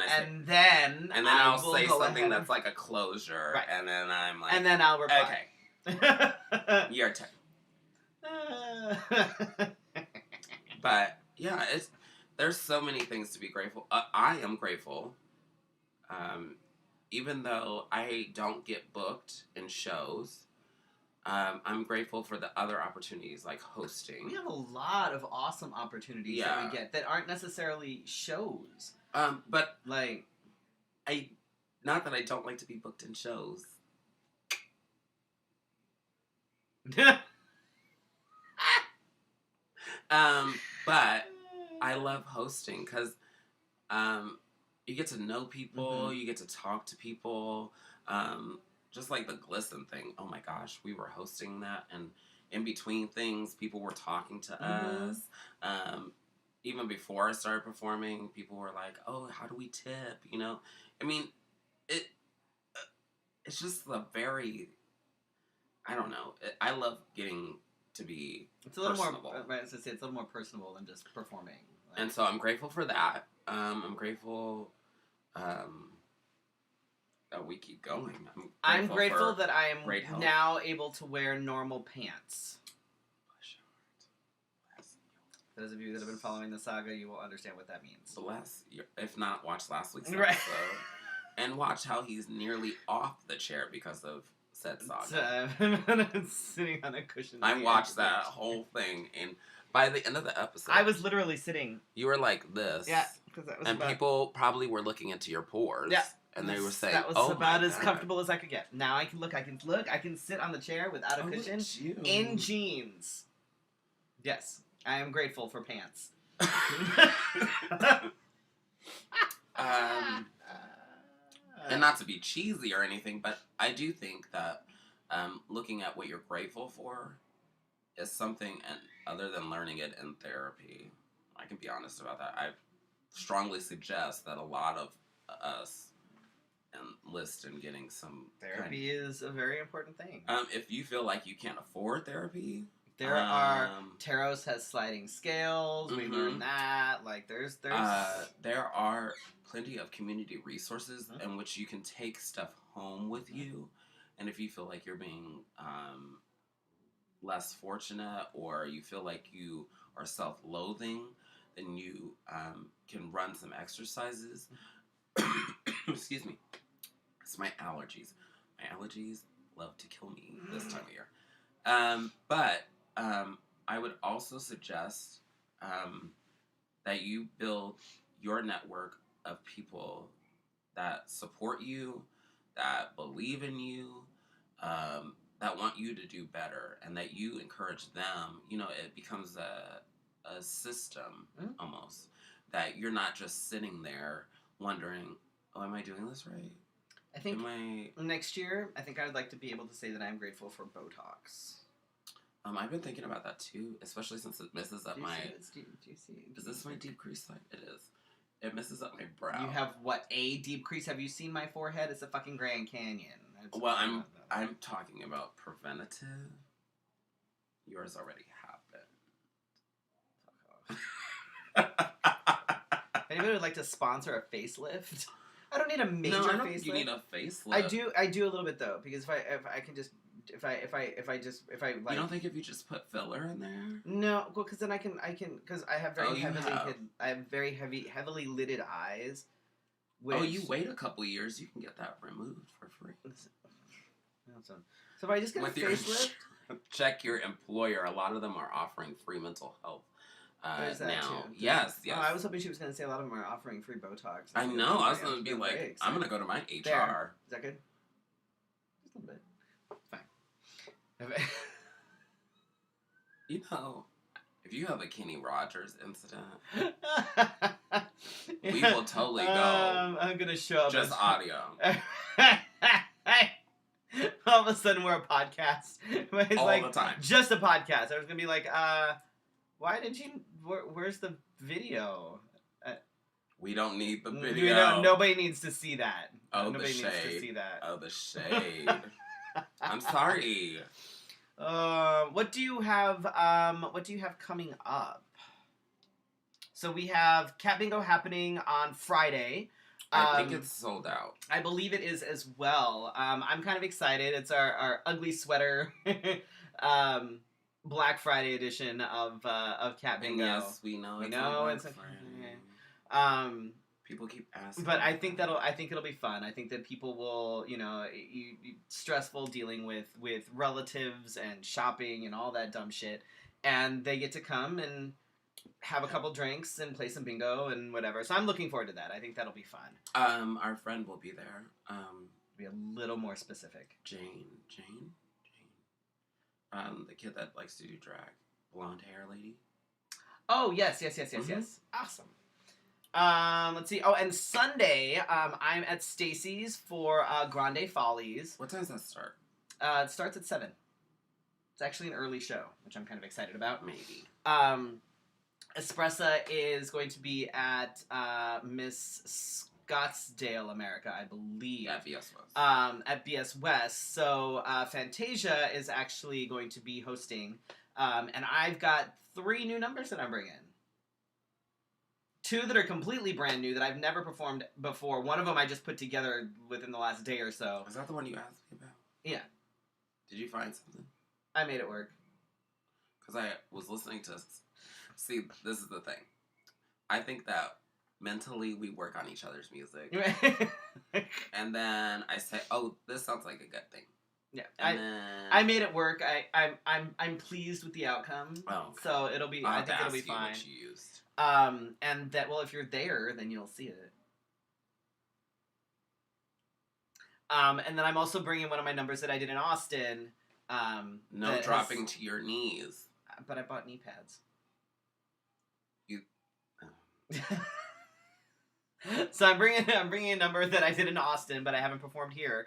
then I'll say something that's like a closure, right. And then I'm like, and then I'll reply. Okay, your turn. But yeah, there's so many things to be grateful. I am grateful, even though I don't get booked in shows. I'm grateful for the other opportunities like hosting. We have a lot of awesome opportunities that we get that aren't necessarily shows. But like, not that I don't like to be booked in shows. But I love hosting because you get to know people, you get to talk to people. Just like the Glisten thing. Oh my gosh, we were hosting that, and in between things, people were talking to us. Even before I started performing, people were like, "Oh, how do we tip?" It's just a very, I don't know. I love getting to be. It's a little personable. more. Right, it's a little more personable than just performing. And so I'm grateful for that. I'm grateful. We keep going. I'm grateful that I am now able to wear normal pants. For those of you that have been following the saga, you will understand what that means. If not, watch last week's episode. And watch how he's nearly off the chair because of said saga. Sitting on a cushion. I watched that whole thing, and by the end of the episode, I was literally sitting. You were like this. Yeah, because that was. And people probably were looking into your pores. Yeah. And they were saying, that was about as comfortable as I could get. Now I can sit on the chair without a cushion in jeans. Yes, I am grateful for pants. And not to be cheesy or anything, but I do think that looking at what you're grateful for is something, and other than learning it in therapy, I can be honest about that. I strongly suggest that a lot of us enlist in getting some therapy is a very important thing. If you feel like you can't afford therapy, there are Taros has sliding scales. We learned that. Like there's there are plenty of community resources in which you can take stuff home with you, and if you feel like you're being less fortunate or you feel like you are self-loathing, then you can run some exercises. Excuse me. It's my allergies. My allergies love to kill me this time of year. But I would also suggest that you build your network of people that support you, that believe in you, that want you to do better, and that you encourage them. It becomes a system almost, that you're not just sitting there wondering, oh, am I doing this right? I think next year, I think I would like to be able to say that I'm grateful for Botox. I've been thinking about that too, especially since it messes up my... Do you see? Is this my deep crease line? It is. It messes up my brow. You have what, a deep crease? Have you seen my forehead? It's a fucking Grand Canyon. Well, I'm talking about preventative. yours already happened. If anybody would like to sponsor a facelift, I don't need a major No, I don't facelift. think you need a facelift. I do a little bit though, because if I can just if I like. You don't think if you just put filler in there? No, well, because then I can because I have very heavily lidded eyes. Which, you wait a couple years, you can get that removed for free. Awesome. So if I just get a facelift, check your employer. A lot of them are offering free mental health. Now, too? yes. Oh, I was hoping she was going to say a lot of them are offering free Botox. I know. I was going to be like, I'm going to go to my HR. There. Is that good? Just a little bit. Fine. You know, if you have a Kenny Rogers incident, we will totally go. I'm going to show up. Just audio. All of a sudden, we're a podcast. It's all like, the time. Just a podcast. I was going to be like, why did you... where's the video? We don't need the video. Nobody needs to see that. Oh, nobody the shade. needs to see that. Oh, the shade. I'm sorry. What do you have coming up? So we have Cat Bingo happening on Friday. I think it's sold out. I believe it is as well. I'm kind of excited. It's our ugly sweater Black Friday edition of Cat Bingo. And yes, we know it's Black Friday. People keep asking. But I think it'll be fun. I think that people will, stressful dealing with relatives and shopping and all that dumb shit, and they get to come and have a couple drinks and play some bingo and whatever. So I'm looking forward to that. I think that'll be fun. Our friend will be there. Be a little more specific. Jane. The kid that likes to do drag, blonde hair lady. Oh yes. Awesome. Let's see. Oh, and Sunday, I'm at Stacy's for Grande Follies. What time does that start? It starts at 7. It's actually an early show, which I'm kind of excited about. Maybe. Espressa is going to be at Miss Scottsdale, America, I believe. At BS West. At BS West. So Fantasia is actually going to be hosting, and I've got 3 new numbers that I'm bringing. 2 that are completely brand new that I've never performed before. One of them I just put together within the last day or so. Is that the one you asked me about? Yeah. Did you find something? I made it work. Because I was listening to... See, this is the thing. I think that mentally we work on each other's music. And then I say, oh, this sounds like a good thing. Yeah, I made it work. I'm pleased with the outcome. Oh, okay. So it'll be. I think it'll be fine. What you used. And that if you're there, then you'll see it. And then I'm also bringing one of my numbers that I did in Austin. No dropping to your knees. But I bought knee pads. So I'm bringing a number that I did in Austin, but I haven't performed here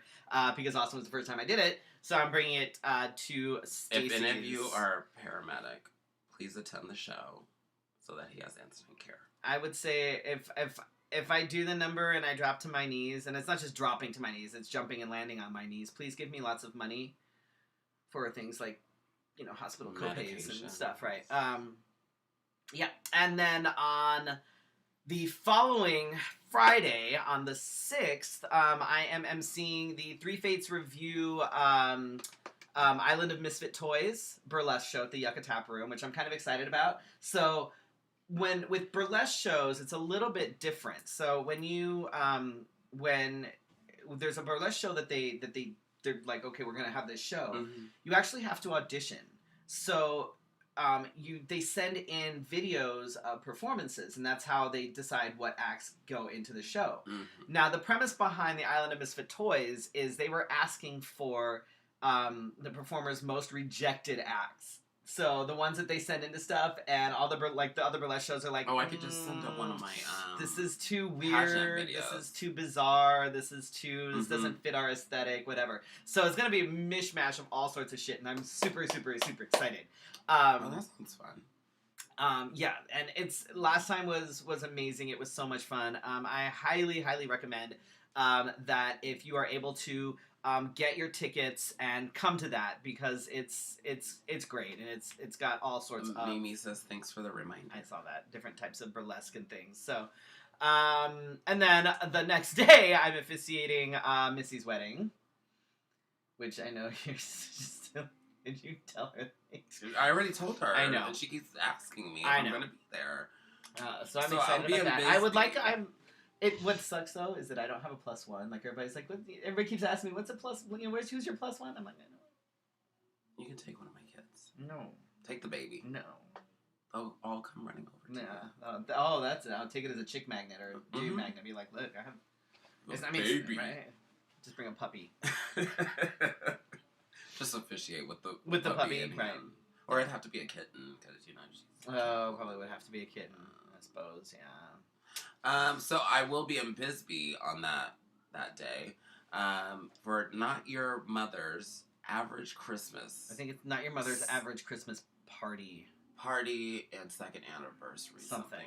because Austin was the first time I did it. So I'm bringing it to Stacy's. If any of you are a paramedic, please attend the show so that he has instant care. I would say if I do the number and I drop to my knees, and it's not just dropping to my knees, it's jumping and landing on my knees, please give me lots of money for things like, hospital copays and stuff, right? Yeah, and then on the following Friday, on the 6th, I am emceeing the Three Fates Review Island of Misfit Toys burlesque show at the Yucca Tap Room, which I'm kind of excited about. So with burlesque shows, it's a little bit different. So when there's a burlesque show that they're like, okay, we're gonna have this show, you actually have to audition. So they send in videos of performances, and that's how they decide what acts go into the show. Now, the premise behind the Island of Misfit Toys is they were asking for the performers' most rejected acts. So the ones that they send into stuff, and all the other burlesque shows are like, oh, I could just send up one of my this is too weird, this is too bizarre, this doesn't fit our aesthetic, whatever. So it's gonna be a mishmash of all sorts of shit, and I'm super, super, super excited. Oh, that sounds fun. Yeah, and last time was amazing. It was so much fun. I highly, highly recommend that if you are able to get your tickets and come to that because it's great and it's got all sorts of. Mimi says thanks for the reminder. I saw that, different types of burlesque and things. So, and then the next day I'm officiating Missy's wedding, which I know you're still. Did you tell her things? I already told her. I know. And she keeps asking me if I I'm know. going to be there. So I'm excited about that. Busy. I would like. What sucks though is that I don't have a +1. Like everybody's like, everybody keeps asking me, "What's a plus? Who's your +1?" I'm like, I know. You can take one of my kids. No. Take the baby. No. They'll all come running over. Yeah. That's it. I'll take it as a chick magnet or a dude magnet. Be like, look, I have. It's not baby. Right? Just bring a puppy. Just officiate with the puppy, right? Or it'd have to be a kitten because she's. Oh, probably would have to be a kitten. I suppose. Yeah. So I will be in Bisbee on that day, for Not Your Mother's Average Christmas. I think it's Not Your Mother's Average Christmas Party And second anniversary. Something.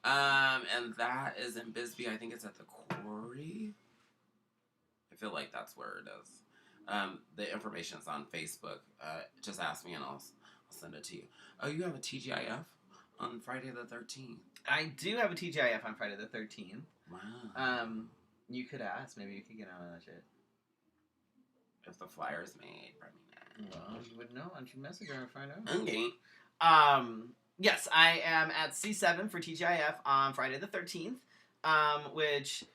And that is in Bisbee. I think it's at the Quarry. I feel like that's where it is. The information's on Facebook. Just ask me and I'll send it to you. Oh, you have a TGIF on Friday the 13th. I do have a TGIF on Friday the 13th. Wow. You could ask. Maybe you could get on that shit. If the flyer's made, bring me that. Well, you would know. I should message her and find out. Okay. Yes, I am at C7 for TGIF on Friday the 13th, which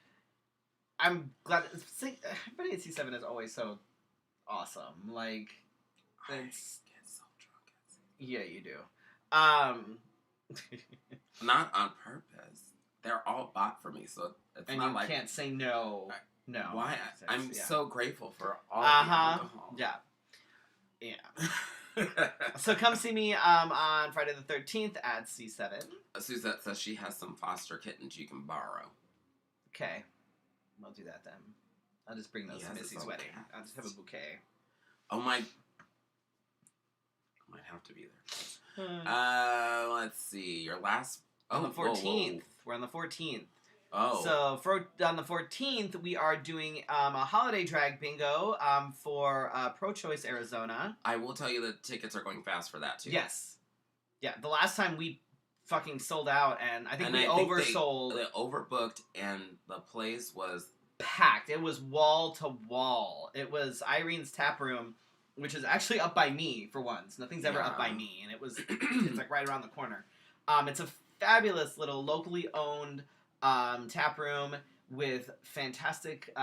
I'm glad. Everybody at C7 is always so awesome. Like, it's... I get so drunk at C7. Yeah, you do. Not on purpose. They're all bought for me, so it's and not you like... can't say no. No. Why? I'm yeah. so grateful for all the alcohol. Yeah. Yeah. So come see me on Friday the 13th at C7. Suzette says she has some foster kittens you can borrow. Okay. I'll do that then. I'll just bring those to Missy's wedding. I'll just have a bouquet. Oh my... I might have to be there. Let's see. Your last... On the 14th. Whoa. We're on the 14th. Oh. So on the 14th, we are doing a holiday drag bingo for Pro-Choice Arizona. I will tell you the tickets are going fast for that too. Yes. Yeah, the last time we fucking sold out, and I think we oversold. They overbooked, and the place was packed. It was wall to wall. It was Irene's Tap Room, which is actually up by me for once. Nothing's ever up by me, and it's like right around the corner. It's a fabulous little locally owned tap room with fantastic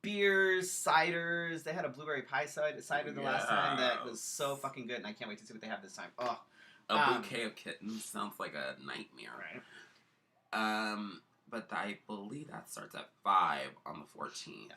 beers, ciders. They had a blueberry pie cider the last time that was so fucking good, and I can't wait to see what they have this time. Oh, a bouquet of kittens sounds like a nightmare. Right. But I believe that starts at 5 on the 14th.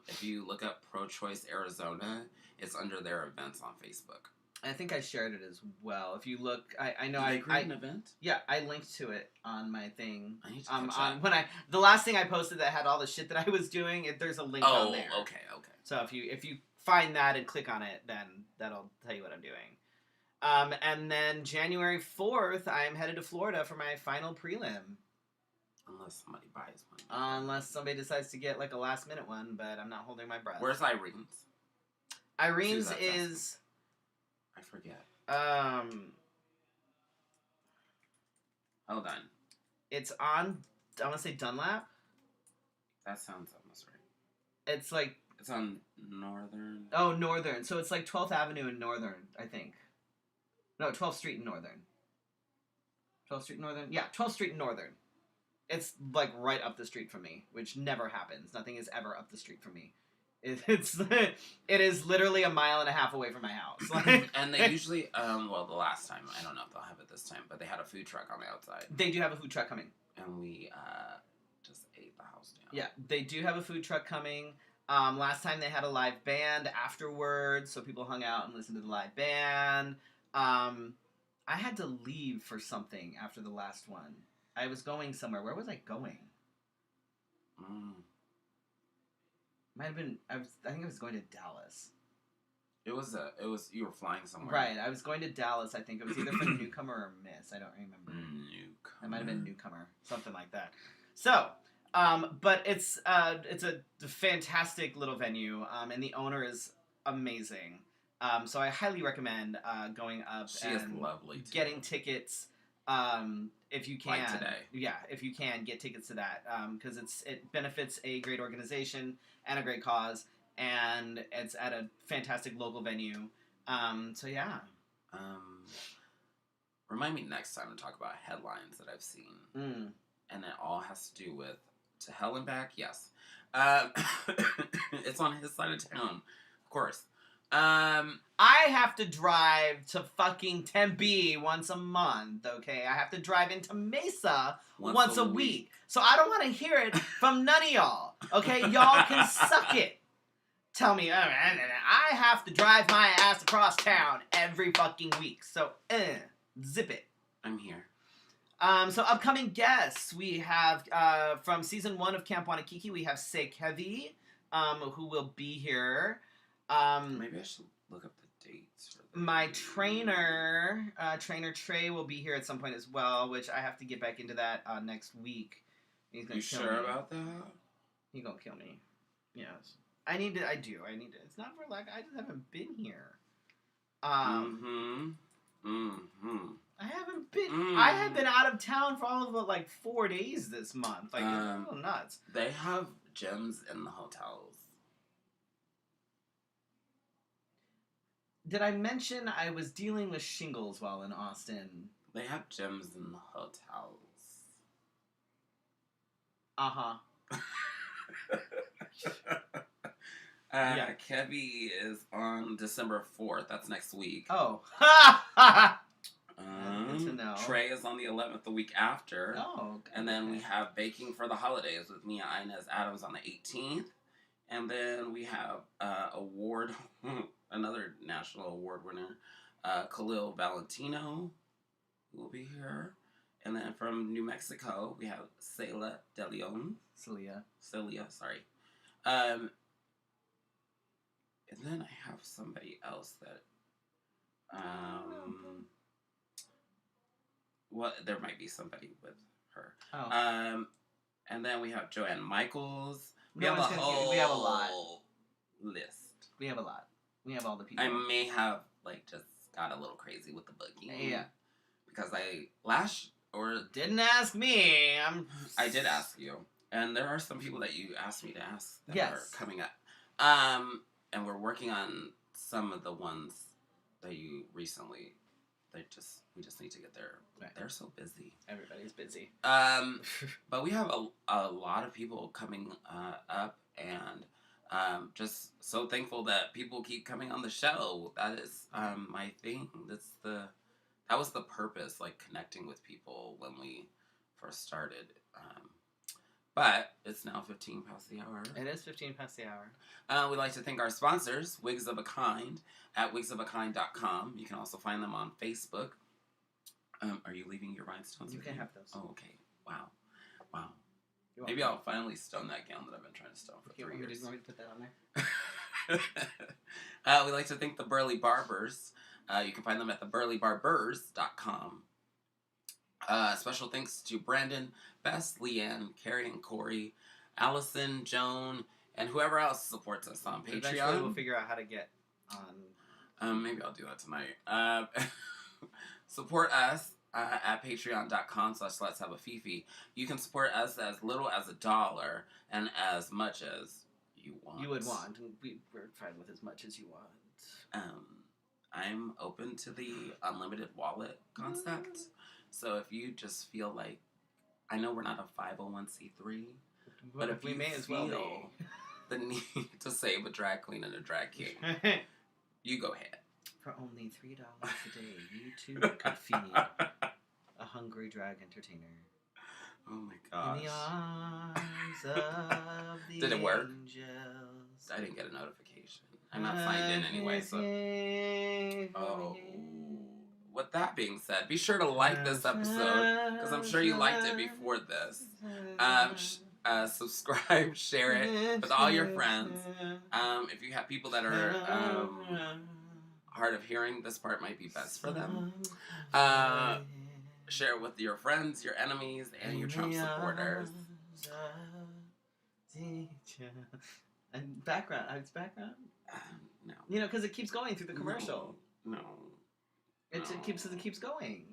If you look up Pro-Choice Arizona, it's under their events on Facebook. I think I shared it as well. If you look, I know Did they create an event? Yeah, I linked to it on my thing. I need to catch that. The last thing I posted that had all the shit that I was doing, there's a link on there. Oh, okay. So if you find that and click on it, then that'll tell you what I'm doing. And then January 4th, I'm headed to Florida for my final prelim. Unless somebody buys one. Unless somebody decides to get like a last minute one, but I'm not holding my breath. Where's Irene's? Irene's is... I forget. Hold on. It's on, I want to say Dunlap. That sounds almost right. It's like... It's on Northern. Oh, Northern. So it's like 12th Avenue in Northern, I think. No, 12th Street in Northern. 12th Street in Northern? Yeah, 12th Street in Northern. It's like right up the street from me, which never happens. Nothing is ever up the street from me. It is literally a mile and a half away from my house. And they usually, well, the last time, I don't know if they'll have it this time, but they had a food truck on the outside. They do have a food truck coming. And we just ate the house down. Yeah, they do have a food truck coming. Last time they had a live band afterwards, so people hung out and listened to the live band. I had to leave for something after the last one. I was going somewhere. Where was I going? Might have been. I think I was going to Dallas. It was you were flying somewhere. Right. I was going to Dallas. I think it was either for Newcomer or Miss. I don't remember. Newcomer. It might have been Newcomer, something like that. So, But it's a fantastic little venue, and the owner is amazing. So I highly recommend going up She and is lovely too. getting tickets. If you can, Like today. Yeah, if you can get tickets to that, because it benefits a great organization and a great cause, and it's at a fantastic local venue. So yeah. Remind me next time to talk about headlines that I've seen, and it all has to do with To Hell and Back. Yes, it's on his side of town, of course. I have to drive to fucking Tempe once a month, okay? I have to drive into Mesa once a week. So I don't want to hear it from none of y'all, okay? Y'all can suck it. Tell me, I have to drive my ass across town every fucking week. So, zip it. I'm here. So upcoming guests, we have, from season 1 of Camp Wanakiki, we have Fefe, who will be here. Maybe I should look up the dates. My trainer Trey, will be here at some point as well, which I have to get back into that next week. He's gonna kill me. About that? He's gonna kill me. Yes. I need to. It's not for I just haven't been here. I haven't been. I have been out of town for all of 4 days this month. It's a little nuts. They have gyms in the hotels. Did I mention I was dealing with shingles while in Austin? They have gyms in the hotels. Uh-huh. Yeah. Kevy is on December 4th. That's next week. Oh. Good to know. Trey is on the 11th, the week after. Oh, okay. And then we have Baking for the Holidays with Mia Inez Adams on the 18th. And then we have another national award winner, Khalil Valentino, who will be here. And then from New Mexico, we have Celia De Leon. Celia, sorry. And then I have somebody else that, there might be somebody with her. Oh. And then we have Joanne Michaels. We have a lot. List. We have a lot. We have all the people. I may have just got a little crazy with the booking. Yeah. Because didn't ask me. I did ask you, and there are some people that you asked me to ask that are coming up. And we're working on some of the ones that you recently. We just need to get there. Right. They're so busy. Everybody's busy. But we have a lot of people coming up, and just so thankful that people keep coming on the show. That is my thing. That was the purpose, connecting with people when we first started. But it's now 15 past the hour. It is 15 past the hour. We'd like to thank our sponsors, Wigs of a Kind at wigsofakind.com. You can also find them on Facebook. Are you leaving your rhinestones? You can have those. Oh, okay. Wow. Maybe I'll finally stone that gown that I've been trying to stone for 3 years. You want me to put that on there? We'd like to thank the Burley Barbers. You can find them at theburleybarbers.com. Special thanks to Brandon, Bess, Leanne, Carrie, and Corey, Allison, Joan, and whoever else supports us on Patreon. Eventually we'll figure out how to get on. Maybe I'll do that tonight. Support us at patreon.com/Let's Have a Fefe. You can support us as little as $1 and as much as you want. You would want. We're fine with as much as you want. I'm open to the unlimited wallet concept. So if you just feel I know we're not a 501c3, but if we you may as feel well the need to save a drag queen and a drag king, you go ahead. For only $3 a day, you too could feed a hungry drag entertainer. Oh my gosh. In the arms of the Did it work? angels. I didn't get a notification. I'm not signed in anyway, so. Oh. With that being said, be sure to like this episode, because I'm sure you liked it before this. Subscribe, share it with all your friends. If you have people that are hard of hearing, this part might be best for them. Share it with your friends, your enemies, and your Trump supporters. teacher. And background. It's background? No. You know, because it keeps going through the commercial. No. It keeps going.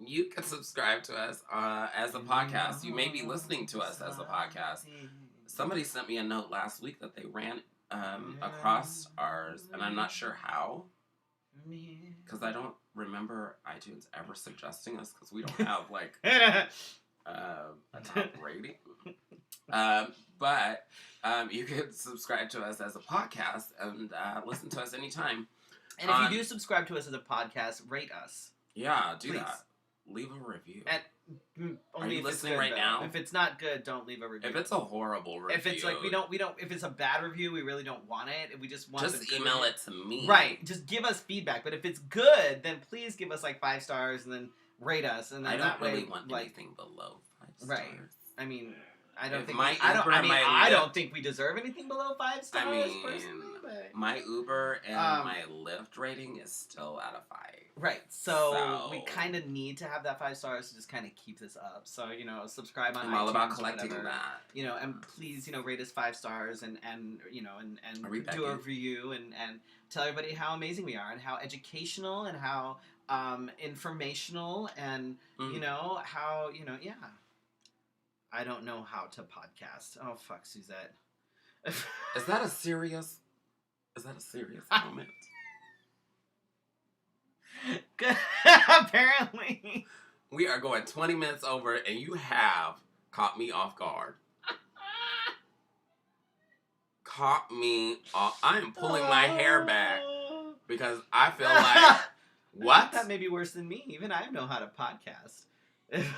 You can subscribe to us as a podcast. You may be listening to us as a podcast. Somebody sent me a note last week that they ran across ours, and I'm not sure how, because I don't remember iTunes ever suggesting us, because we don't have like a top rating. But you can subscribe to us as a podcast and listen to us anytime. And if you do subscribe to us as a podcast, rate us. Yeah, do that. Leave a review. Only Are you if listening it's good, right though. now? If it's not good, don't leave a review. If it's a horrible review, if it's like we don't, if it's a bad review, we really don't want it. If we just want just email it to me. Right, just give us feedback. But if it's good, then please give us like 5 stars and then rate us. And then I don't that really way, want like, anything below 5 stars. Right. I mean, I don't If think my I Uber don't think we deserve anything below 5 stars. I mean, personally, but my Uber and my Lyft rating is still out of 5. right. So we kind of need to have that 5 stars to just kind of keep this up. So subscribe on. I'm iTunes all about or collecting whatever. that. And please, rate us 5 stars and do a review and tell everybody how amazing we are and how educational and how informational and how yeah. I don't know how to podcast. Oh fuck, Suzette. Is that a serious moment? Apparently. We are going 20 minutes over, and you have caught me off guard. Caught me off. I am pulling my hair back because I feel like, what? That may be worse than me. Even I know how to podcast.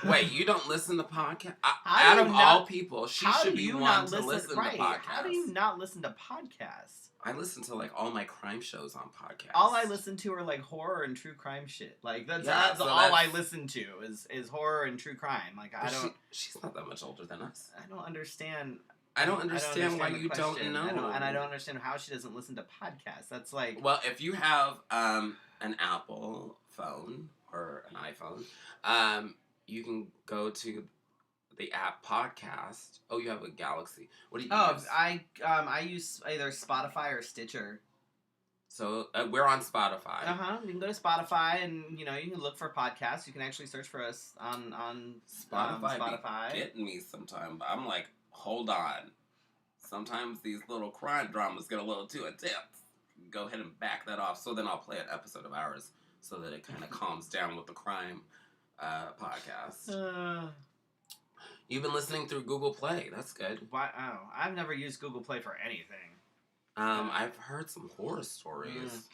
Wait, you don't listen to podcasts? Out of all people, she should be one to listen to podcasts. How do you not listen to podcasts? I listen to like all my crime shows on podcasts. All I listen to are like horror and true crime shit. Like that's all I listen to is horror and true crime. Like I don't. She's not that much older than us. I don't understand. I don't understand why you don't know. I don't understand how she doesn't listen to podcasts. That's like. Well, if you have an Apple phone or an iPhone, you can go to the app podcast. Oh, you have a Galaxy. What do you use? I use either Spotify or Stitcher. So we're on Spotify. You can go to Spotify and you can look for podcasts. You can actually search for us on Spotify. Be getting me sometimes. I'm like, hold on. Sometimes these little crime dramas get a little too intense. Go ahead and back that off. So then I'll play an episode of ours so that it kind of calms down with the crime podcast. You've been listening through Google Play. That's good. Wow. I've never used Google Play for anything. I've heard some horror stories.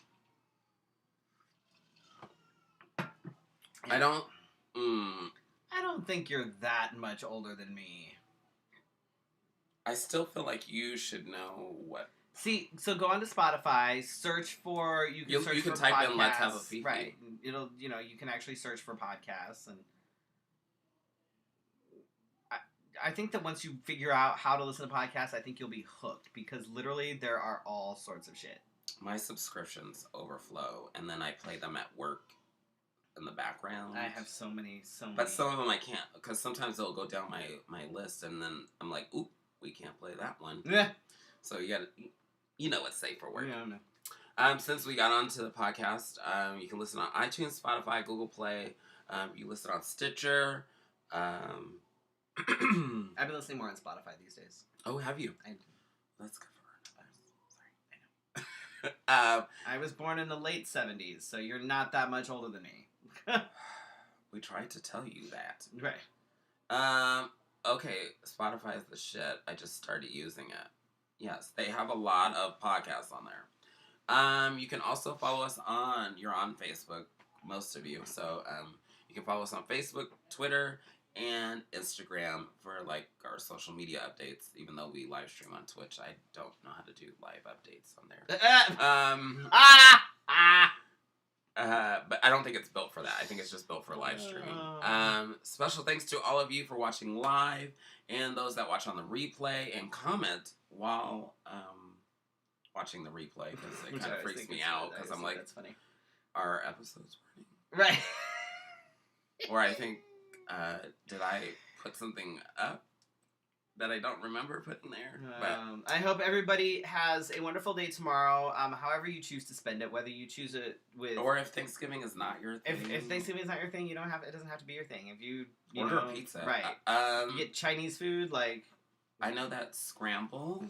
I don't think you're that much older than me. I still feel like you should know what. See, so go onto Spotify, search for you can type podcasts, in "Let's Have a Fefe." Right. It'll you can actually search for podcasts, and I think that once you figure out how to listen to podcasts, I think you'll be hooked because literally there are all sorts of shit. My subscriptions overflow, and then I play them at work in the background. I have so many. But some of them I can't because sometimes they'll go down my list, and then I'm like, oop, we can't play that one. Yeah. So you gotta. You know what's safe for work. Yeah, I know. Since we got onto the podcast, you can listen on iTunes, Spotify, Google Play. You listen on Stitcher. I've been listening more on Spotify these days. Oh, have you? I do. That's good for her. Sorry, I know. I was born in the late 70s, so you're not that much older than me. We tried to tell you that. Right. Okay, Spotify is the shit. I just started using it. Yes, they have a lot of podcasts on there. You can also follow us you're on Facebook, most of you. So you can follow us on Facebook, Twitter, and Instagram for like our social media updates. Even though we live stream on Twitch, I don't know how to do live updates on there. But I don't think it's built for that. I think it's just built for live streaming. Special thanks to all of you for watching live and those that watch on the replay and comment while watching the replay because it kind of freaks me out because I'm like, that's funny. Our episodes running. Right. Or I think, did I put something up that I don't remember putting there? I hope everybody has a wonderful day tomorrow. However you choose to spend it, whether you choose it with, or if Thanksgiving is not your thing. If Thanksgiving is not your thing, you don't have. It doesn't have to be your thing. If you order a pizza, right? You get Chinese food, like I know that Scramble.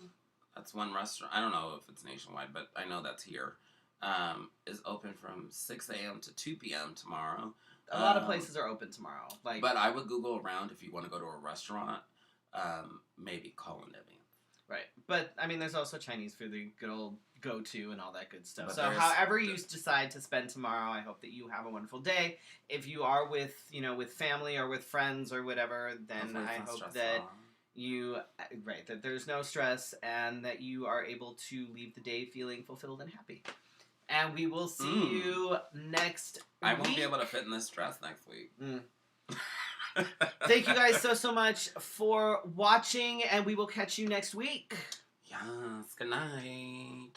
That's one restaurant. I don't know if it's nationwide, but I know that's here. Is open from 6 a.m. to 2 p.m. tomorrow. A lot of places are open tomorrow. But I would Google around if you want to go to a restaurant. Maybe call in advance. Right. But, I mean, there's also Chinese food, the good old go-to and all that good stuff. But so however you decide to spend tomorrow, I hope that you have a wonderful day. If you are with, with family or with friends or whatever, then I hope that that there's no stress and that you are able to leave the day feeling fulfilled and happy. And we will see you next week. I won't be able to fit in this dress next week. Thank you guys so much for watching, and we will catch you next week. Yes, good night.